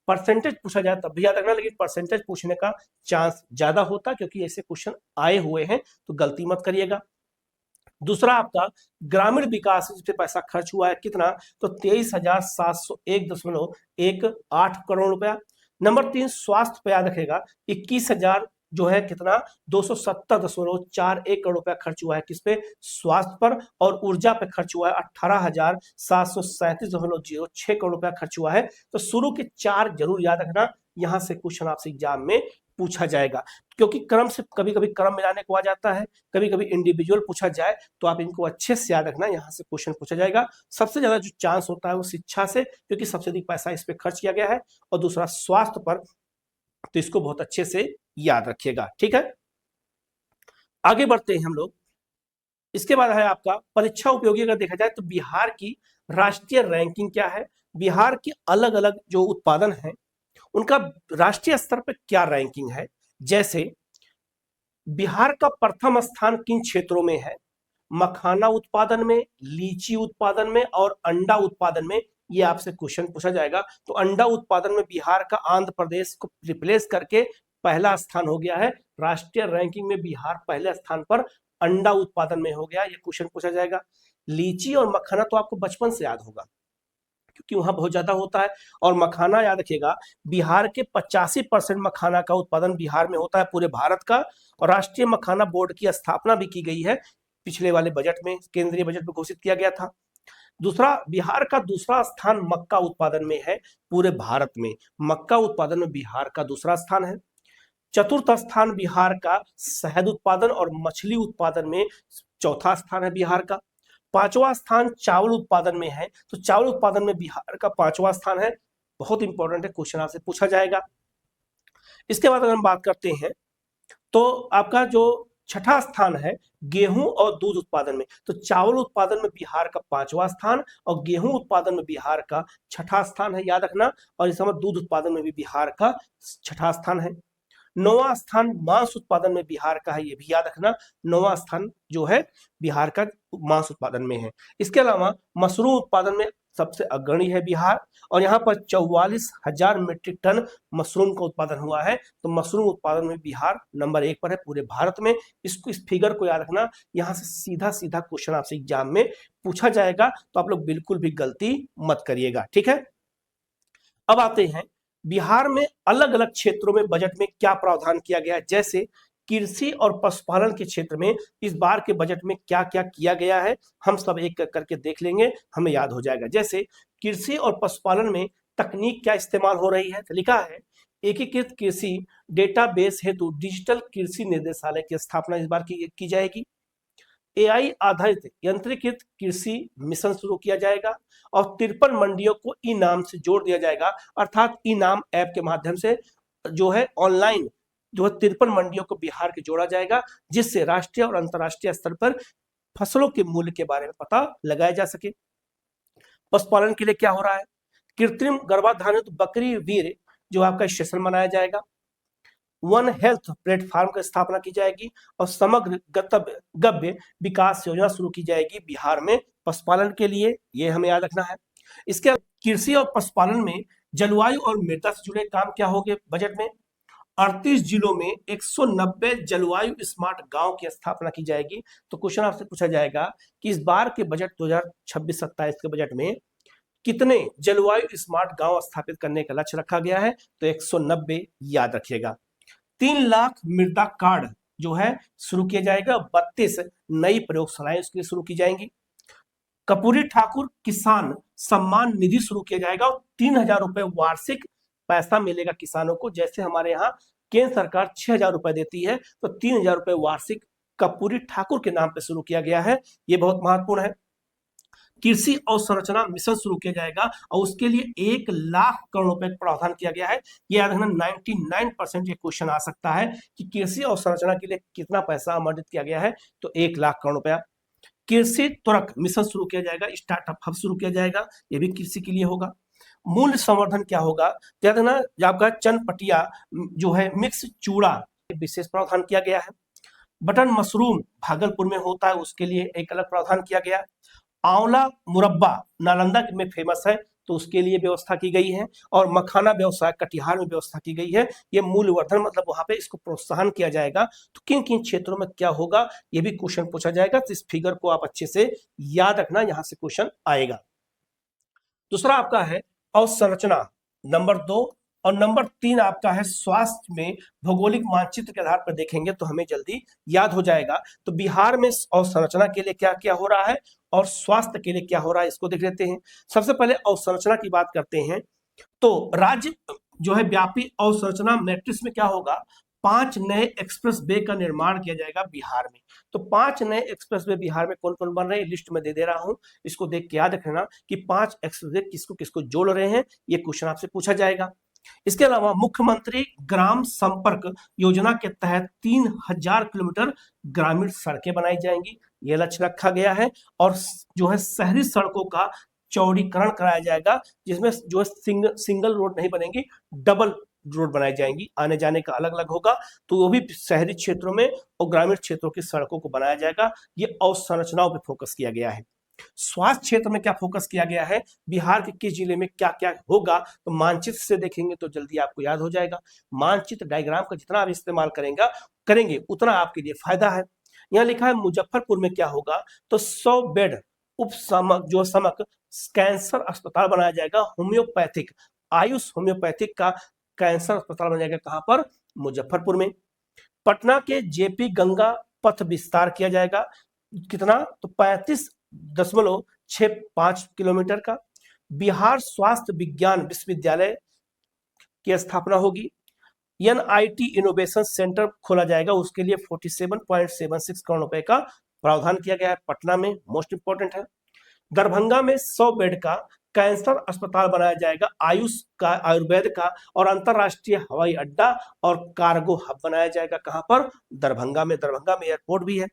परसेंटेज पूछा जाए तब भी याद रखना, लेकिन परसेंटेज पूछने का चांस ज्यादा होता क्योंकि ऐसे क्वेश्चन आए हुए हैं, तो गलती मत करिएगा। दूसरा आपका ग्रामीण विकास जिस पे पैसा खर्च हुआ है कितना, तो 23,701.18 करोड़ रुपया। नंबर 3 स्वास्थ्य पे याद रखेगा 21,000 जो है कितना 270.41 करोड़ रुपया खर्च हुआ है किस पे, स्वास्थ्य पर। और ऊर्जा पे खर्च हुआ है 18,737.06 करोड़ रुपया खर्च हुआ है। तो शुरू के 4 जरूर याद रखना, यहां से क्वेश्चन आपसे एग्जाम में पूछा जाएगा, क्योंकि क्रम से कभी कभी क्रम मिलाने को आ जाता है, कभी कभी इंडिविजुअल पूछा जाए, तो आप इनको अच्छे से याद रखना, यहाँ से क्वेश्चन पूछा जाएगा। सबसे ज्यादा जो चांस होता है वो शिक्षा से, क्योंकि सबसे अधिक पैसा इस पे खर्च किया गया है, और दूसरा स्वास्थ्य पर, तो इसको बहुत अच्छे से याद रखिएगा। ठीक है, आगे बढ़ते हैं हम लोग। इसके बाद है आपका परीक्षा उपयोगी। अगर देखा जाए तो बिहार की राष्ट्रीय रैंकिंग क्या है, बिहार के अलग अलग जो उत्पादन है उनका राष्ट्रीय स्तर पर क्या रैंकिंग है। जैसे बिहार का प्रथम स्थान किन क्षेत्रों में है, मखाना उत्पादन में, लीची उत्पादन में और अंडा उत्पादन में, ये आपसे क्वेश्चन पूछा जाएगा। तो अंडा उत्पादन में बिहार का आंध्र प्रदेश को रिप्लेस करके पहला स्थान हो गया है, राष्ट्रीय रैंकिंग में बिहार पहले स्थान पर अंडा उत्पादन में हो गया, ये क्वेश्चन पूछा जाएगा। लीची और मखाना तो आपको बचपन से याद होगा, क्योंकि वहां बहुत ज्यादा होता है। और मखाना याद रखिएगा, बिहार के 85% मखाना का उत्पादन बिहार में होता है पूरे भारत का, और राष्ट्रीय मखाना बोर्ड की स्थापना भी की गई है पिछले वाले बजट में, केंद्रीय बजट में घोषित किया गया था। दूसरा, बिहार का दूसरा स्थान मक्का उत्पादन में है पूरे भारत में, मक्का उत्पादन में बिहार का दूसरा स्थान है। चतुर्थ स्थान बिहार का शहद उत्पादन और मछली उत्पादन में चौथा स्थान है बिहार का। पांचवा स्थान चावल उत्पादन में है, तो चावल उत्पादन में बिहार का पांचवा स्थान है, बहुत इंपॉर्टेंट है, क्वेश्चन आपसे पूछा जाएगा। इसके बाद अगर हम बात करते हैं तो आपका जो छठा स्थान है गेहूं और दूध उत्पादन में, तो चावल उत्पादन में बिहार का पांचवा स्थान और गेहूं उत्पादन में बिहार का छठा स्थान है, याद रखना। और इस समय दूध उत्पादन में भी बिहार का छठा स्थान है। नौवां स्थान मांस उत्पादन में बिहार का है, ये भी याद रखना, नौवां स्थान जो है बिहार का मांस उत्पादन में है। इसके अलावा मशरूम उत्पादन में सबसे अग्रणी है बिहार, और यहाँ पर 44,000 मीट्रिक टन मशरूम का उत्पादन हुआ है, तो मशरूम उत्पादन में बिहार नंबर 1 पर है पूरे भारत में। इस फिगर को याद रखना, यहाँ से सीधा सीधा क्वेश्चन आपसे एग्जाम में पूछा जाएगा, तो आप लोग बिल्कुल भी गलती मत करिएगा। ठीक है, अब आते हैं बिहार में अलग अलग क्षेत्रों में बजट में क्या प्रावधान किया गया है। जैसे कृषि और पशुपालन के क्षेत्र में इस बार के बजट में क्या क्या किया गया है, हम सब एक करके देख लेंगे, हमें याद हो जाएगा। जैसे कृषि और पशुपालन में तकनीक क्या इस्तेमाल हो रही है, तो लिखा है एकीकृत कृषि डेटाबेस हेतु डिजिटल कृषि निर्देशालय की स्थापना इस बार की जाएगी। एआई आधारित यंत्रीकृत कृषि मिशन शुरू किया जाएगा, और 53 मंडियों को ई नाम से जोड़ दिया जाएगा, अर्थात ई नाम ऐप के माध्यम से जो है ऑनलाइन जो है 53 मंडियों को बिहार के जोड़ा जाएगा, जिससे राष्ट्रीय और अंतर्राष्ट्रीय स्तर पर फसलों के मूल्य के बारे में पता लगाया जा सके। पशुपालन के लिए क्या हो रहा है, कृत्रिम गर्भाधान बकरी वीर जो आपका स्टेशन बनाया जाएगा। वन हेल्थ प्लेटफॉर्म की स्थापना की जाएगी, और समग्र गव्य विकास योजना शुरू की जाएगी बिहार में पशुपालन के लिए, ये हमें याद रखना है। इसके कृषि और पशुपालन में जलवायु और मृदा से जुड़े काम क्या होंगे बजट में, 38 जिलों में 190 जलवायु स्मार्ट गांव की स्थापना की जाएगी। तो क्वेश्चन आपसे पूछा जाएगा कि इस बार के बजट 2026-27 के बजट में कितने जलवायु स्मार्ट गांव स्थापित करने का लक्ष्य रखा गया है, तो 190 याद रखिएगा। 3 लाख मृदा कार्ड जो है शुरू किया जाएगा, 32 नई प्रयोगशालाएं उसके लिए शुरू की जाएंगी। कर्पूरी ठाकुर किसान सम्मान निधि शुरू किया जाएगा, और 3,000 रुपए वार्षिक पैसा मिलेगा किसानों को। जैसे हमारे यहाँ केंद्र सरकार 6,000 रुपए देती है, तो 3,000 रुपए वार्षिक कर्पूरी ठाकुर के नाम पे शुरू किया गया है, ये बहुत महत्वपूर्ण है। कृषि अवसंरचना मिशन शुरू किया जाएगा, और उसके लिए 1 लाख करोड़ रुपए का प्रावधान किया गया है। ये याद रखना, 99% ये क्वेश्चन आ सकता है कि कृषि अवसंरचना के लिए कितना पैसा आवंटित किया गया है, तो 1 लाख करोड़ रुपया। कृषि त्वरक मिशन शुरू किया जाएगा, स्टार्टअप हब शुरू किया जाएगा, ये भी कृषि के लिए होगा। मूल्य संवर्धन क्या होगा, याद रखना, आपका चनपटिया जो है मिक्स चूड़ा विशेष प्रावधान किया गया है। बटन मशरूम भागलपुर में होता है, उसके लिए एक अलग प्रावधान किया गया। आंवला मुरब्बा नालंदा में फेमस है, तो उसके लिए व्यवस्था की गई है। और मखाना व्यवसाय कटिहार में व्यवस्था की गई है। ये मूल्यवर्धन मतलब वहां पे इसको प्रोत्साहन किया जाएगा। तो किन किन क्षेत्रों में क्या होगा ये भी क्वेश्चन पूछा जाएगा। तो इस फिगर को आप अच्छे से याद रखना, यहां से क्वेश्चन आएगा। दूसरा आपका है अवसंरचना नंबर 2, और नंबर 3 आपका है स्वास्थ्य में भौगोलिक मानचित्र के आधार पर देखेंगे तो हमें जल्दी याद हो जाएगा। तो बिहार में अवसंरचना के लिए क्या क्या हो रहा है और स्वास्थ्य के लिए क्या हो रहा है इसको देख लेते हैं। सबसे पहले अवसंरचना की बात करते हैं। तो राज्य जो है व्यापी अवसंरचना मैट्रिक्स में क्या होगा, 5 नए एक्सप्रेस वे का निर्माण किया जाएगा बिहार में। तो 5 नए एक्सप्रेस वे बिहार में कौन कौन बन रहे हैं लिस्ट में दे दे रहा हूं, इसको देख के याद रखना कि 5 एक्सप्रेस वे किसको किसको जोड़ रहे हैं, ये क्वेश्चन आपसे पूछा जाएगा। इसके अलावा मुख्यमंत्री ग्राम संपर्क योजना के तहत 3000 किलोमीटर ग्रामीण सड़कें बनाई जाएंगी, यह लक्ष्य रखा गया है। और जो है शहरी सड़कों का चौड़ीकरण कराया जाएगा, जिसमें जो है सिंगल रोड नहीं बनेंगी, डबल रोड बनाई जाएंगी, आने जाने का अलग अलग होगा। तो वो भी शहरी क्षेत्रों में और ग्रामीण क्षेत्रों की सड़कों को बनाया जाएगा। ये अवसंरचनाओं पर फोकस किया गया है। स्वास्थ्य क्षेत्र में क्या फोकस किया गया है, बिहार के किस जिले में क्या क्या होगा, तो मानचित्र से देखेंगे तो जल्दी आपको याद हो जाएगा। मानचित्र डायग्राम का जितना आप इस्तेमाल करेंगे उतना आपके लिए फायदा है। यहाँ लिखा है मुजफ्फरपुर में क्या होगा, तो 100 बेड समक कैंसर अस्पताल बनाया जाएगा, होम्योपैथिक आयुष होम्योपैथिक का कैंसर अस्पताल बनाया जाएगा। कहां पर, मुजफ्फरपुर में। पटना के जेपी गंगा पथ विस्तार किया जाएगा, कितना, तो 35.65 किलोमीटर का। बिहार स्वास्थ्य विज्ञान विश्वविद्यालय की स्थापना होगी। एनआईटी इनोवेशन सेंटर खोला जाएगा, उसके लिए 47.76 करोड़ रुपए का प्रावधान किया गया है पटना में, मोस्ट इंपोर्टेंट है। दरभंगा में 100 बेड का कैंसर अस्पताल बनाया जाएगा, आयुष का, आयुर्वेद का, और अंतरराष्ट्रीय हवाई अड्डा और कार्गो हब बनाया जाएगा। कहां पर, दरभंगा में एयरपोर्ट भी है।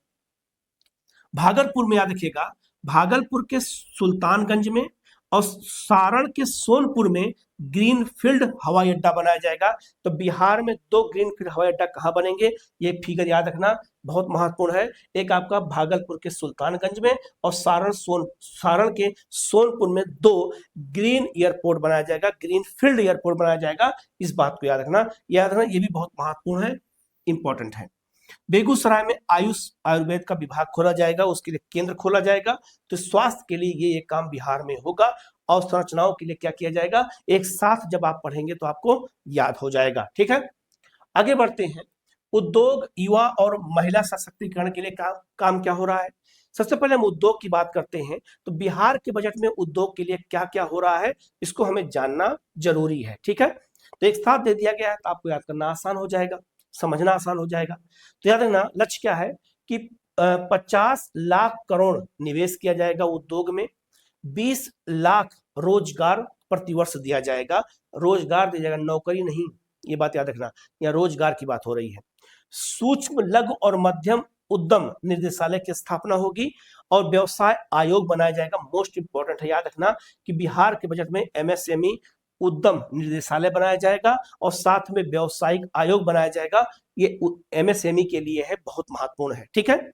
भागलपुर में याद रखिएगा, भागलपुर के सुल्तानगंज में और सारण के सोनपुर में ग्रीनफील्ड हवाई अड्डा बनाया जाएगा। तो बिहार में 2 ग्रीनफील्ड हवाई अड्डा कहां बनेंगे, ये फिगर याद रखना, बहुत महत्वपूर्ण है। एक आपका भागलपुर के सुल्तानगंज में और सारण के सोनपुर में 2 ग्रीन एयरपोर्ट बनाया जाएगा, ग्रीनफील्ड एयरपोर्ट बनाया जाएगा। इस बात को याद रखना, ये भी बहुत महत्वपूर्ण है, इंपॉर्टेंट है। बेगूसराय में आयुर्वेद का विभाग खोला जाएगा, उसके लिए केंद्र खोला जाएगा। तो स्वास्थ्य के लिए ये काम बिहार में होगा। और संरचनाओं के लिए क्या किया जाएगा, एक साथ जब आप पढ़ेंगे तो आपको याद हो जाएगा। ठीक है, आगे बढ़ते हैं। उद्योग, युवा और महिला सशक्तिकरण के लिए काम क्या हो रहा है। सबसे पहले हम उद्योग की बात करते हैं। तो बिहार के बजट में उद्योग के लिए क्या क्या हो रहा है, इसको हमें जानना जरूरी है। ठीक है, तो एक साथ दे दिया गया है तो आपको याद करना आसान हो जाएगा, समझना आसान हो जाएगा। तो याद रखना लक्ष्य क्या है कि 50 लाख करोड़ निवेश किया जाएगा उद्योग में, 20 लाख रोजगार प्रतिवर्ष दिया जाएगा। रोजगार दिया जाएगा, नौकरी नहीं, ये बात याद रखना, यहाँ रोजगार की बात हो रही है। सूक्ष्म लघु और मध्यम उद्यम निदेशालय की स्थापना होगी और व्यवसाय आयोग बनाया जाएगा। मोस्ट इंपोर्टेंट है, याद रखना कि बिहार के बजट में एमएसएमई उद्यम निदेशालय बनाया जाएगा और साथ में व्यवसायिक आयोग बनाया जाएगा। ये एमएसएमई के लिए है, बहुत महत्वपूर्ण है। ठीक है,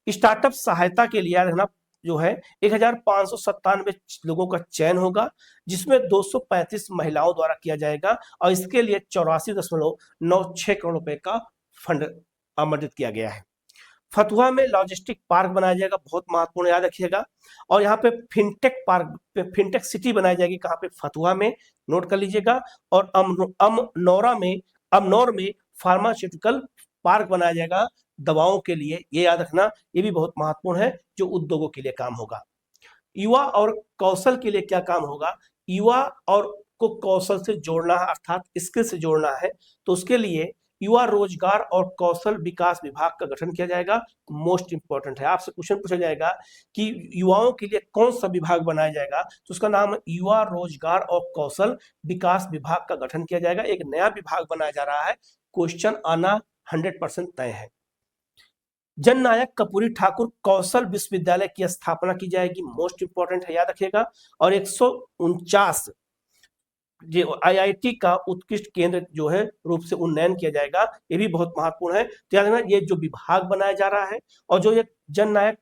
स्टार्टअप सहायता के लिए रहना जो है 1597 लोगों का चयन होगा, जिसमें 235 महिलाओं द्वारा किया जाएगा और इसके लिए 84.96 करोड़ रुपए का फंड आवंटित किया गया है। फतुहा में लॉजिस्टिक पार्क बनाया जाएगा, बहुत महत्वपूर्ण, याद रखिएगा। और यहाँ पे फिनटेक पार्क, फिनटेक सिटी बनाई जाएगी, कहाँ पे, फतुहा में, नोट कर लीजिएगा। और अमनौर में फार्मास्यूटिकल पार्क बनाया जाएगा दवाओं के लिए, ये याद रखना, ये भी बहुत महत्वपूर्ण है, जो उद्योगों के लिए काम होगा। युवा और कौशल के लिए क्या काम होगा, युवा और को कौशल से जोड़ना है, अर्थात स्किल से जोड़ना है। तो उसके लिए युवा रोजगार और कौशल विकास विभाग का गठन किया जाएगा। मोस्ट इंपोर्टेंट है, आपसे क्वेश्चन पूछा जाएगा कि युवाओं के लिए कौन सा विभाग बनाया जाएगा, तो उसका नाम युवा रोजगार और कौशल विकास विभाग का गठन किया जाएगा। एक नया विभाग बनाया जा रहा है, क्वेश्चन आना 100% तय है। जननायक कर्पूरी ठाकुर कौशल विश्वविद्यालय की स्थापना की जाएगी, मोस्ट इंपोर्टेंट है, याद रखिएगा। और 149 जो आईआईटी का उत्कृष्ट केंद्र जो है रूप से उन्नयन किया जाएगा, ये भी बहुत महत्वपूर्ण है। तो याद रखना, ये जो विभाग बनाया जा रहा है और जो ये जननायक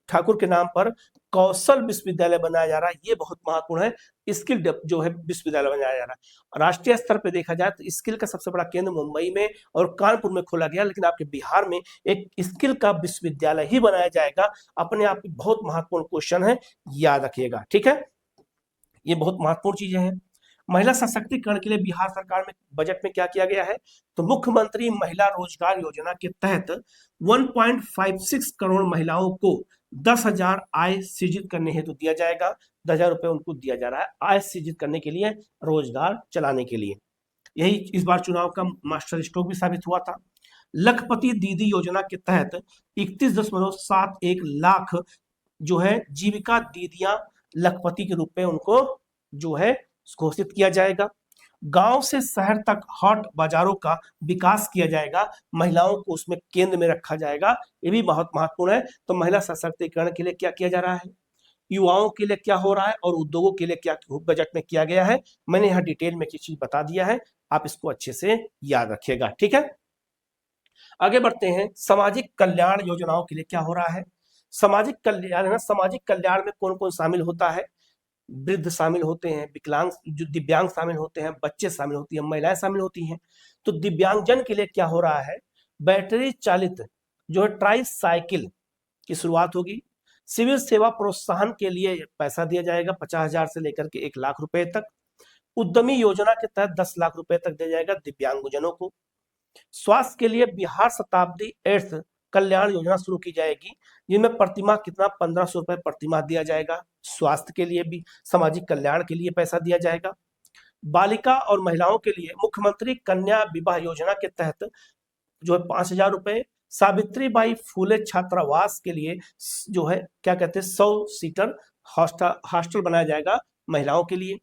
ठाकुर के नाम पर कौशल विश्वविद्यालय बनाया जा रहा है, ये बहुत महत्वपूर्ण है। स्किल जो है विश्वविद्यालय बनाया जा रहा है। राष्ट्रीय स्तर पे देखा जाए तो स्किल का सबसे बड़ा केंद्र मुंबई में और कानपुर में खोला गया, लेकिन आपके बिहार में एक स्किल का विश्वविद्यालय ही बनाया जाएगा। अपने आप में बहुत महत्वपूर्ण क्वेश्चन है, याद रखिएगा, ठीक है। ये बहुत महत्वपूर्ण चीजें हैं। महिला सशक्तिकरण के लिए बिहार सरकार में बजट में क्या किया गया है, तो मुख्यमंत्री महिला रोजगार योजना के तहत 1.56 करोड़ महिलाओं को 10,000 आय सृजित करने हेतु दिया जाएगा। 10,000 रुपए उनको दिया जा रहा है आय सृजित करने के लिए, रोजगार चलाने के लिए। यही इस बार चुनाव का मास्टर स्ट्रोक भी साबित हुआ था। लखपति दीदी योजना के तहत 31.71 लाख जो है जीविका दीदियां लखपति के रूप में उनको जो है घोषित किया जाएगा। गांव से शहर तक हॉट बाजारों का विकास किया जाएगा, महिलाओं को उसमें केंद्र में रखा जाएगा, ये भी बहुत महत्वपूर्ण है। तो महिला सशक्तिकरण के लिए क्या किया जा रहा है, युवाओं के लिए क्या हो रहा है और उद्योगों के लिए क्या बजट में किया गया है, मैंने यहाँ डिटेल में चीज बता दिया है, आप इसको अच्छे से याद रखिएगा, ठीक है। आगे बढ़ते हैं, सामाजिक कल्याण योजनाओं के लिए क्या हो रहा है। सामाजिक कल्याण, सामाजिक कल्याण में कौन कौन शामिल होता है, वृद्ध शामिल होते हैं, विकलांग जो दिव्यांग शामिल होते हैं, बच्चे शामिल होती हैं, महिलाएं शामिल होती हैं। तो दिव्यांगजन के लिए क्या हो रहा है, बैटरी चालित जो है ट्राई साइकिल की शुरुआत होगी। सिविल सेवा प्रोत्साहन के लिए पैसा दिया जाएगा 50,000 से लेकर के 1 लाख रुपए तक। उद्यमी योजना के तहत 10 लाख रुपए तक दिया जाएगा दिव्यांगजनों को। स्वास्थ्य के लिए बिहार शताब्दी एड्स कल्याण योजना शुरू की जाएगी, जिनमें प्रतिमाह कितना 1,500 रुपए प्रतिमाह दिया जाएगा। स्वास्थ्य के लिए भी, सामाजिक कल्याण के लिए पैसा दिया जाएगा। बालिका और महिलाओं के लिए मुख्यमंत्री कन्या विवाह योजना के तहत जो है 5,000 रुपए। सावित्री बाई फूले छात्रावास के लिए जो है क्या कहते हैं 100 सीटर हॉस्टल बनाया जाएगा महिलाओं के लिए।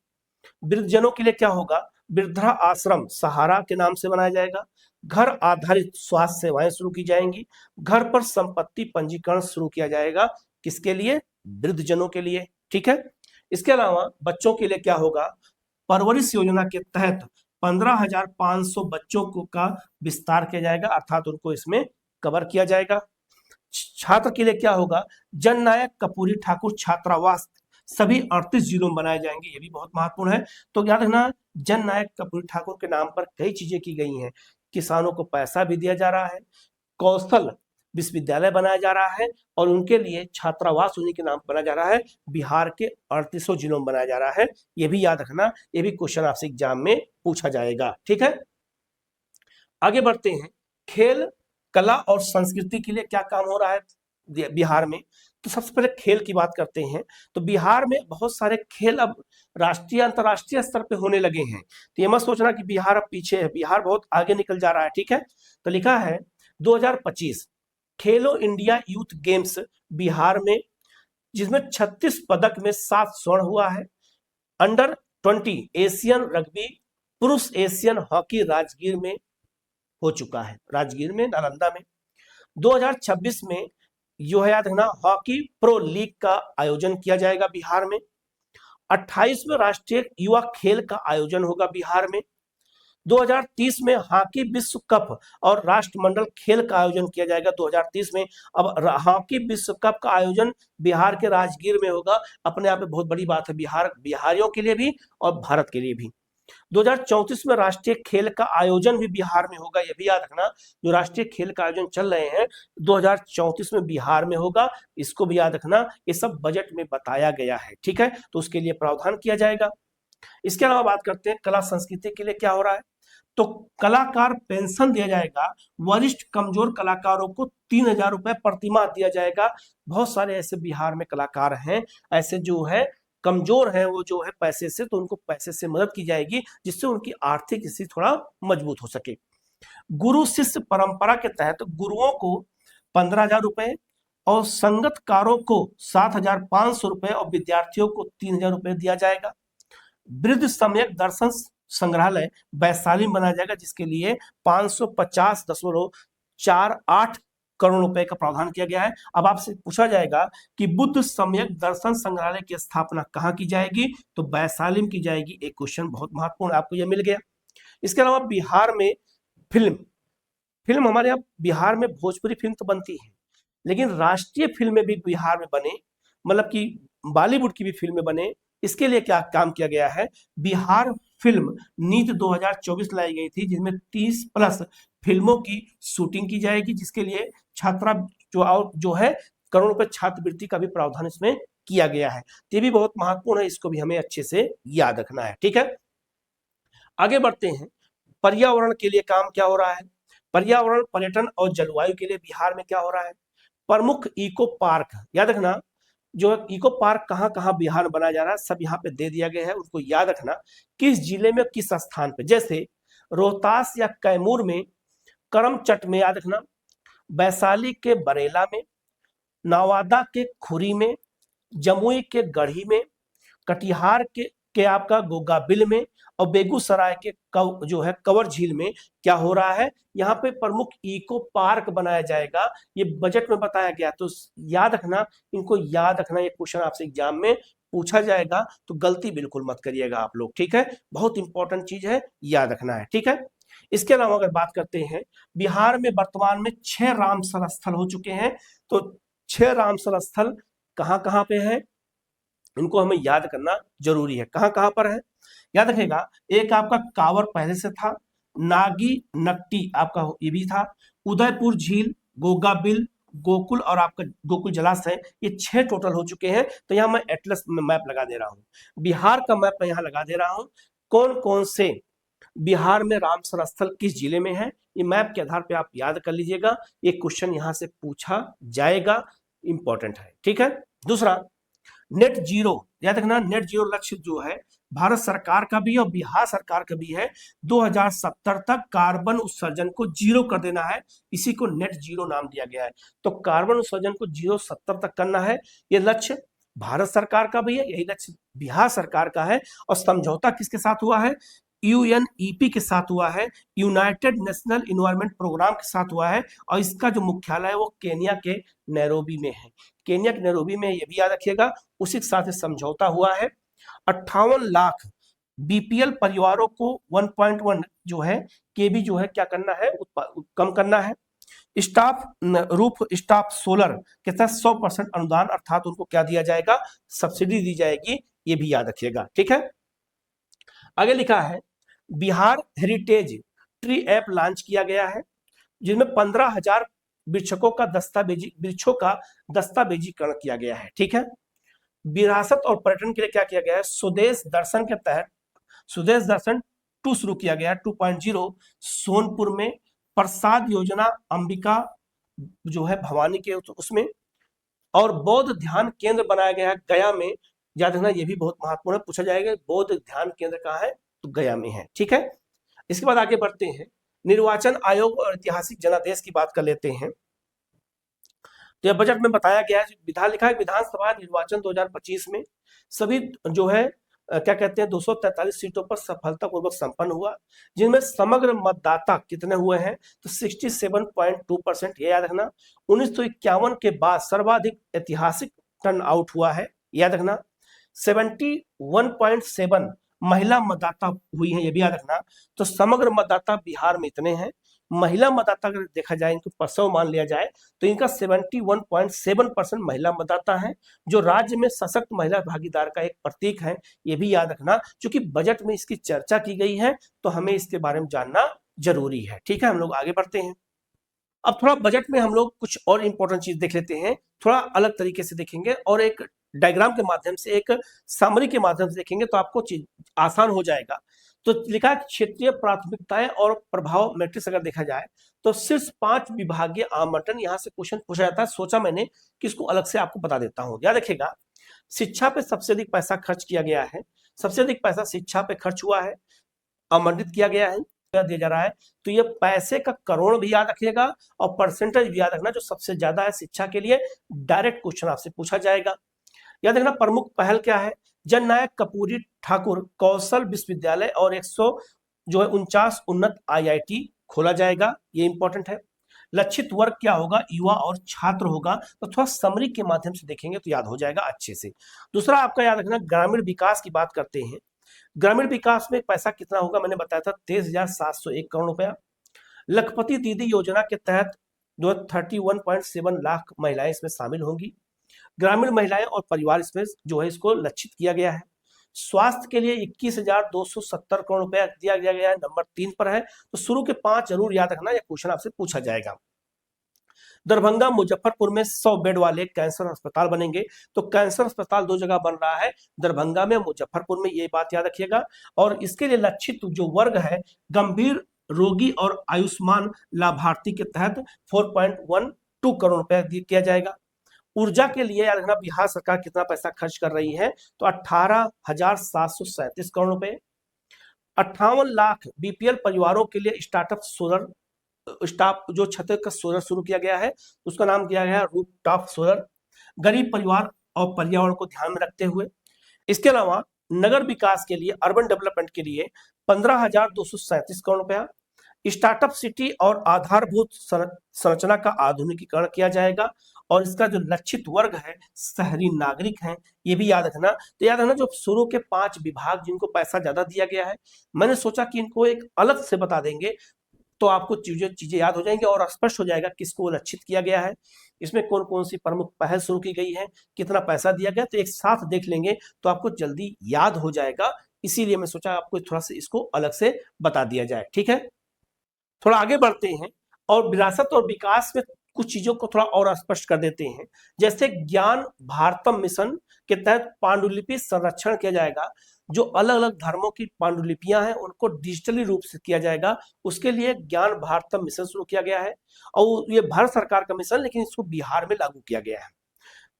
वृद्धजनों के लिए क्या होगा, वृद्धा आश्रम सहारा के नाम से बनाया जाएगा। घर आधारित स्वास्थ्य सेवाएं शुरू की जाएंगी। घर पर संपत्ति पंजीकरण शुरू किया जाएगा, किसके लिए, वृद्धजनों के लिए, ठीक है। इसके अलावा बच्चों के लिए क्या होगा, परवरिश योजना के तहत 15,500 बच्चों को का विस्तार किया जाएगा, अर्थात उनको इसमें कवर किया जाएगा। छात्र के लिए क्या होगा, जननायक कर्पूरी ठाकुर छात्रावास सभी 38 जिलों में बनाए जाएंगे, ये भी बहुत महत्वपूर्ण है। तो याद रखना, जननायक कर्पूरी ठाकुर के नाम पर कई चीजें की गई हैं। किसानों को पैसा भी दिया जा रहा है, कौशल विश्वविद्यालय बनाया जा रहा है और उनके लिए छात्रावास उन्हीं के नाम पर बनाया जा रहा है। बिहार के 38 जिलों में बनाया जा रहा है, ये भी याद रखना, ये भी क्वेश्चन आपसे एग्जाम में पूछा जाएगा, ठीक है। आगे बढ़ते हैं, खेल कला और संस्कृति के लिए क्या काम हो रहा है बिहार में। तो सबसे पहले खेल की बात करते हैं। तो बिहार में बहुत सारे खेल अब राष्ट्रीय अंतर्राष्ट्रीय स्तर पे होने लगे हैं। तो ये मत सोचना कि बिहार अब पीछे है, बिहार बहुत आगे निकल जा रहा है, ठीक है। तो लिखा है 2025 खेलो इंडिया यूथ गेम्स बिहार में, जिसमें 36 पदक में 7 स्वर्ण हुआ है। अंडर 20 एशियन रग्बी पुरुष एशियन हॉकी राजगीर में हो चुका है, राजगीर में, नालंदा में। 2026 में जो है याद रखना, हॉकी प्रो लीग का आयोजन किया जाएगा बिहार में। 28वें राष्ट्रीय युवा खेल का आयोजन होगा बिहार में। 2030 में हॉकी विश्व कप और राष्ट्रमंडल खेल का आयोजन किया जाएगा 2030 में। अब हॉकी विश्व कप का आयोजन बिहार के राजगीर में होगा, अपने आप में बहुत बड़ी बात है, बिहारियों के लिए भी और भारत के लिए भी। 2034 में राष्ट्रीय खेल का आयोजन भी बिहार में होगा, यह भी याद रखना, जो राष्ट्रीय खेल का आयोजन चल रहे हैं 2034 में बिहार में होगा, इसको भी याद रखना, ये सब बजट में बताया गया है, ठीक है। तो उसके लिए प्रावधान किया जाएगा। इसके अलावा बात करते हैं कला संस्कृति के लिए क्या हो रहा है। तो कलाकार पेंशन दिया जाएगा, वरिष्ठ कमजोर कलाकारों को 3,000 रुपए प्रतिमाह दिया जाएगा। बहुत सारे ऐसे बिहार में कलाकार हैं, ऐसे जो है कमजोर है, वो जो है पैसे से, तो उनको पैसे से मदद की जाएगी, जिससे उनकी आर्थिक स्थिति थोड़ा मजबूत हो सके। गुरु शिष्य परंपरा के तहत गुरुओं को 15,000 रुपए और संगतकारों को 7,500 रुपए और विद्यार्थियों को 3,000 रुपए दिया जाएगा। वृद्ध सम्यक दर्शन संग्रहालय वैशाली में बनाया जाएगा, जिसके लिए 550.48 करोड़ रुपए का प्रावधान किया गया है। अब आपसे पूछा जाएगा कि बुद्ध सम्यक दर्शन संग्रहालय की स्थापना कहाँ की जाएगी, तो वैशाली में की जाएगी। एक क्वेश्चन बहुत महत्वपूर्ण आपको यह मिल गया। इसके अलावा बिहार में फिल्म हमारे यहाँ बिहार में भोजपुरी फिल्म तो बनती है, लेकिन राष्ट्रीय फिल्में भी बिहार में बने, मतलब कि बॉलीवुड की भी फिल्में बने, इसके लिए क्या काम किया गया है, बिहार फिल्म नीति 2024 लाई गई थी, जिसमें 30+ फिल्मों की शूटिंग की जाएगी, जिसके लिए छात्रा जो है करोड़ रुपए छात्रवृत्ति का भी प्रावधान इसमें किया गया है। ये भी बहुत महत्वपूर्ण है, इसको भी हमें अच्छे से याद रखना है। ठीक है, आगे बढ़ते हैं। पर्यावरण के लिए काम क्या हो रहा है, पर्यावरण, पर्यटन और जलवायु के लिए बिहार में क्या हो रहा है। प्रमुख इको पार्क, याद रखना, जो इको पार्क कहाँ कहाँ बिहार में बनाया जा रहा है, सब यहाँ पे दे दिया गया है, उसको याद रखना, किस जिले में किस स्थान पे, जैसे रोहतास या कैमूर में, करमचट में, याद रखना, वैशाली के बरेला में, नवादा के खुरी में, जमुई के गढ़ी में, कटिहार के आपका गोगाबिल में, और बेगूसराय के जो है कंवर झील में क्या हो रहा है, यहाँ पे प्रमुख इको पार्क बनाया जाएगा। ये बजट में बताया गया, तो याद रखना, इनको याद रखना, ये क्वेश्चन आपसे एग्जाम में पूछा जाएगा, तो गलती बिल्कुल मत करिएगा आप लोग। ठीक है, बहुत इंपॉर्टेंट चीज है, याद रखना है। ठीक है, इसके अलावा अगर बात करते हैं, बिहार में वर्तमान में 6 रामसर स्थल हो चुके हैं, तो 6 रामसर स्थल कहाँ कहाँ पे है, इनको हमें याद करना जरूरी है। कहाँ कहाँ पर है, याद रखेगा, एक आपका कांवर पहले से था, नागी नकटी आपका ये भी था, उदयपुर झील, गोगाबिल, गोकुल और आपका गोकुल जलाशय, ये 6 टोटल हो चुके हैं। तो यहाँ मैं एटलस में मैप लगा दे रहा हूँ, बिहार का मैप मैं यहाँ लगा दे रहा हूँ, कौन कौन से बिहार में रामसर स्थल किस जिले में है, ये मैप के आधार पे आप याद कर लीजिएगा, ये क्वेश्चन यहाँ से पूछा जाएगा, इंपॉर्टेंट है। ठीक है, दूसरा, नेट जीरो, याद रखना, नेट जीरो लक्ष्य जो है भारत सरकार का भी है और बिहार सरकार का भी है, 2070 तक कार्बन उत्सर्जन को 0 कर देना है, इसी को नेट जीरो नाम दिया गया है। तो कार्बन उत्सर्जन को 070 तक करना है, ये लक्ष्य भारत सरकार का भी है, यही लक्ष्य बिहार सरकार का है। और समझौता किसके साथ हुआ है, यूएनईपी के साथ हुआ है, यूनाइटेड नेशनल इन्वायरमेंट प्रोग्राम के साथ हुआ है, और इसका जो मुख्यालय है वो केन्या के नैरोबी में है, केन्या के नैरोबी में, ये भी याद रखिएगा, उसी के साथ समझौता हुआ है। 58 लाख बीपीएल परिवारों को 1.1 जो है केबी जो है क्या करना है, कम करना है। स्टाफ रूफ स्टाफ सोलर के साथ 100% अनुदान, अर्थात उनको क्या दिया जाएगा, सब्सिडी दी जाएगी, ये भी याद रखिएगा। ठीक है, आगे लिखा है, Bihar heritage tree app launch किया गया है, जिसमें 15,000 वृक्षों का दस्तावेजीकरण किया गया है। ठीक है, विरासत और पर्यटन के लिए क्या किया गया है, स्वदेश दर्शन के तहत स्वदेश दर्शन 2 शुरू किया गया, 2.0 सोनपुर में, प्रसाद योजना अंबिका जो है भवानी के उसमें, और बौद्ध ध्यान केंद्र बनाया गया है गया में, याद रखना, ये भी बहुत महत्वपूर्ण है, पूछा जाएगा बौद्ध ध्यान केंद्र कहाँ है, तो गया में है। ठीक है, इसके बाद आगे बढ़ते हैं, निर्वाचन आयोग और ऐतिहासिक जनादेश की बात कर लेते हैं। तो यह बजट में बताया गया है, विधान लिखा है, विधानसभा निर्वाचन 2025 में सभी जो है क्या कहते हैं 243 सीटों पर सफलतापूर्वक संपन्न हुआ, जिनमें समग्र मतदाता कितने हुए हैं, तो 67.2%, ये याद रखना। 1951 के बाद सर्वाधिक ऐतिहासिक टर्न आउट हुआ है, याद रखना। 71.7 महिला मतदाता हुई है, ये भी याद रखना। तो समग्र मतदाता बिहार में इतने हैं, महिला मतदाता अगर देखा जाए, इनको परसों मान लिया जाए, तो इनका 71.7% महिला मतदाता है, जो राज्य में सशक्त महिला भागीदार का एक प्रतीक है, ये भी याद रखना। क्योंकि बजट में इसकी चर्चा की गई है, तो हमें इसके बारे में जानना जरूरी है। ठीक है, हम लोग आगे बढ़ते हैं। अब थोड़ा बजट में हम लोग कुछ और इंपॉर्टेंट चीज देख लेते हैं, थोड़ा अलग तरीके से देखेंगे, और एक डायग्राम के माध्यम से, एक समरी के माध्यम से देखेंगे, तो आपको चीज आसान हो जाएगा। तो लिखा है क्षेत्रीय प्राथमिकताएं और प्रभाव मैट्रिक्स अगर देखा जाए, तो सिर्फ 5 विभागीय आवंटन यहाँ से क्वेश्चन पूछा जाता है। सोचा मैंने कि इसको अलग से आपको बता देता हूँ। याद रखिएगा, शिक्षा पे सबसे अधिक पैसा खर्च किया गया है, सबसे अधिक पैसा शिक्षा पे खर्च हुआ है, आवंटित किया गया है, दिया जा रहा है। तो ये पैसे का करोड़ भी याद रखिएगा, और परसेंटेज भी याद रखना, जो सबसे ज्यादा है शिक्षा के लिए, डायरेक्ट क्वेश्चन आपसे पूछा जाएगा। याद रखना, प्रमुख पहल क्या है, जननायक कर्पूरी ठाकुर कौशल विश्वविद्यालय और 149 उन्नत IIT खोला जाएगा, ये इंपॉर्टेंट है। लक्षित वर्ग क्या होगा, युवा और छात्र होगा। तो थोड़ा समरी के माध्यम से देखेंगे तो याद हो जाएगा अच्छे से। दूसरा आपका याद रखना, ग्रामीण विकास की बात करते हैं। ग्रामीण विकास में पैसा कितना होगा, मैंने बताया था 23,701 करोड़ रुपया। लखपति दीदी योजना के तहत जो 31.7 लाख महिलाएं इसमें शामिल होंगी। ग्रामीण महिलाएं और परिवार इसमें जो है इसको लक्षित किया गया है। स्वास्थ्य के लिए 21,270 करोड़ रुपया दिया गया है, नंबर 3 पर है। तो शुरू के 5 जरूर याद रखना, यह क्वेश्चन आपसे पूछा जाएगा। दरभंगा मुजफ्फरपुर में 100 बेड वाले कैंसर अस्पताल बनेंगे। तो कैंसर अस्पताल 2 जगह बन रहा है, दरभंगा में, मुजफ्फरपुर में, ये बात याद रखिएगा। और इसके लिए लक्षित जो वर्ग है, गंभीर रोगी और आयुष्मान लाभार्थी के तहत 4.12 करोड़ रुपया किया जाएगा। ऊर्जा के लिए याद रखना, बिहार सरकार कितना पैसा खर्च कर रही है, तो 18,737 करोड़ रुपए। 58 लाख बीपीएल परिवारों के लिए स्टार्टअप सोलर स्टाफ जो छत का सोलर शुरू किया गया है, उसका नाम दिया गया है रूफ टॉप सोलर, गरीब परिवार और पर्यावरण को ध्यान में रखते हुए। इसके अलावा नगर विकास के लिए, अर्बन डेवलपमेंट के लिए 15,237 करोड़ रुपया। स्टार्टअप सिटी और आधारभूत संरचना का आधुनिकीकरण किया जाएगा। और इसका जो लक्षित वर्ग है, शहरी नागरिक हैं, ये भी याद रखना। तो याद रखना, जो शुरू के 5 विभाग जिनको पैसा ज्यादा दिया गया है, मैंने सोचा कि इनको एक अलग से बता देंगे तो आपको चीजें याद हो जाएंगी और स्पष्ट हो जाएगा किसको लक्षित किया गया है, इसमें कौन कौन सी प्रमुख पहल शुरू की गई है, कितना पैसा दिया गया। तो एक साथ देख लेंगे तो आपको जल्दी याद हो जाएगा, इसीलिए मैं सोचा आपको थोड़ा सा इसको अलग से बता दिया जाए। ठीक है, थोड़ा आगे बढ़ते हैं और विरासत और विकास में कुछ चीजों को थोड़ा और स्पष्ट कर देते हैं। जैसे ज्ञान भारतम मिशन के तहत पांडुलिपि संरक्षण किया जाएगा। जो अलग अलग धर्मों की पांडुलिपियां हैं उनको डिजिटली रूप से किया जाएगा, उसके लिए ज्ञान भारतम मिशन शुरू किया गया है। और ये भारत सरकार का मिशन, लेकिन इसको बिहार में लागू किया गया है।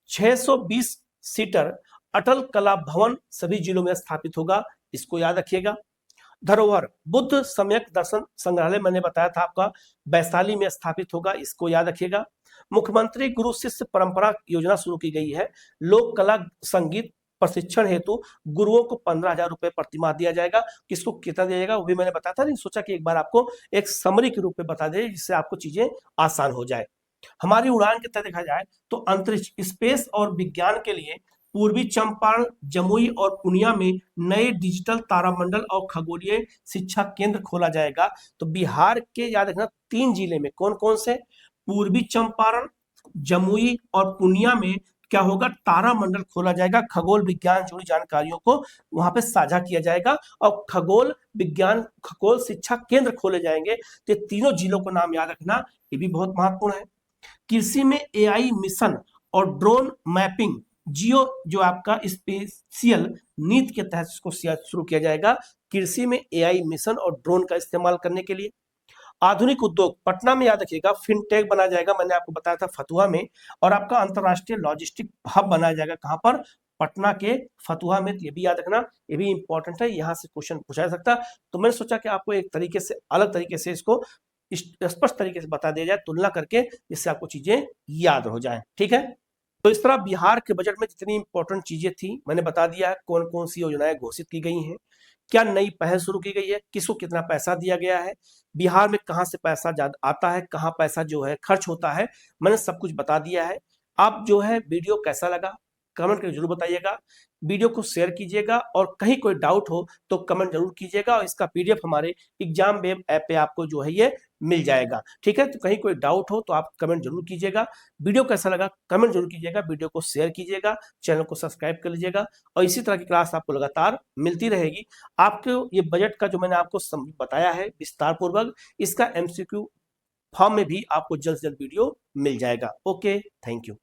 620 सीटर अटल कला भवन सभी जिलों में स्थापित होगा, इसको याद रखिएगा। धरोहर बुद्ध सम्यक दर्शन संग्रहालय, मैंने बताया था आपका, वैशाली में स्थापित होगा, इसको याद रखिएगा। मुख्यमंत्री गुरु शिष्य परंपरा योजना शुरू की गई है। लोक कला संगीत प्रशिक्षण हेतु गुरुओं को 15,000 रुपए प्रतिमाह दिया जाएगा। किसको कितना दिया जाएगा वो भी मैंने बताया था, लेकिन सोचा कि एक बार आपको एक समरी के रूप में बता दे, जिससे आपको चीजें आसान हो जाए। हमारी उड़ान के तहत देखा जाए तो अंतरिक्ष, स्पेस और विज्ञान के लिए पूर्वी चंपारण, जमुई और पूर्णिया में नए डिजिटल तारामंडल और खगोलीय शिक्षा केंद्र खोला जाएगा। तो बिहार के याद रखना 3 जिले में कौन कौन से, पूर्वी चंपारण, जमुई और पूर्णिया में क्या होगा, तारामंडल खोला जाएगा। खगोल विज्ञान जुड़ी जानकारियों को वहां पे साझा किया जाएगा और खगोल विज्ञान, खगोल शिक्षा केंद्र खोले जाएंगे। तो तीनों जिलों को नाम याद रखना, ये भी बहुत महत्वपूर्ण है। कृषि में एआई मिशन और ड्रोन मैपिंग, जियो जो आपका स्पेशियल नीति के तहत इसको शुरू किया जाएगा, कृषि में एआई मिशन और ड्रोन का इस्तेमाल करने के लिए। आधुनिक उद्योग, पटना में याद रखिएगा फिनटेक बनाया जाएगा, मैंने आपको बताया था फतुहा में। और आपका अंतरराष्ट्रीय लॉजिस्टिक हब बनाया जाएगा, कहां पर, पटना के फतुहा में। ये भी याद रखना, ये भी इंपॉर्टेंट है, यहाँ से क्वेश्चन पूछा जा सकता। तो मैंने सोचा कि आपको एक तरीके से, अलग तरीके से इसको स्पष्ट तरीके से बता दिया जाए, तुलना करके, जिससे आपको चीजें याद हो जाए। ठीक है, तो इस तरह बिहार के बजट में जितनी इंपॉर्टेंट चीजें थी मैंने बता दिया है, कौन कौन सी योजनाएं घोषित की गई हैं, क्या नई पहल शुरू की गई है, किसको कितना पैसा दिया गया है, बिहार में कहां से पैसा ज्यादा आता है, कहां पैसा जो है खर्च होता है, मैंने सब कुछ बता दिया है। आप जो है वीडियो कैसा लगा कमेंट करके जरूर बताइएगा, वीडियो को शेयर कीजिएगा और कहीं कोई डाउट हो तो कमेंट जरूर कीजिएगा। और इसका पीडीएफ हमारे एग्जाम वेब ऐप पे आपको जो है ये मिल जाएगा। ठीक है, तो कहीं कोई डाउट हो तो आप कमेंट जरूर कीजिएगा। वीडियो कैसा लगा कमेंट जरूर कीजिएगा, वीडियो को शेयर कीजिएगा, चैनल को सब्सक्राइब कर लीजिएगा और इसी तरह की क्लास आपको लगातार मिलती रहेगी। आपको ये बजट का जो मैंने आपको बताया है विस्तार पूर्वक, इसका एमसीक्यू फॉर्म में भी आपको जल्द से जल्द वीडियो मिल जाएगा। Okay, thank you.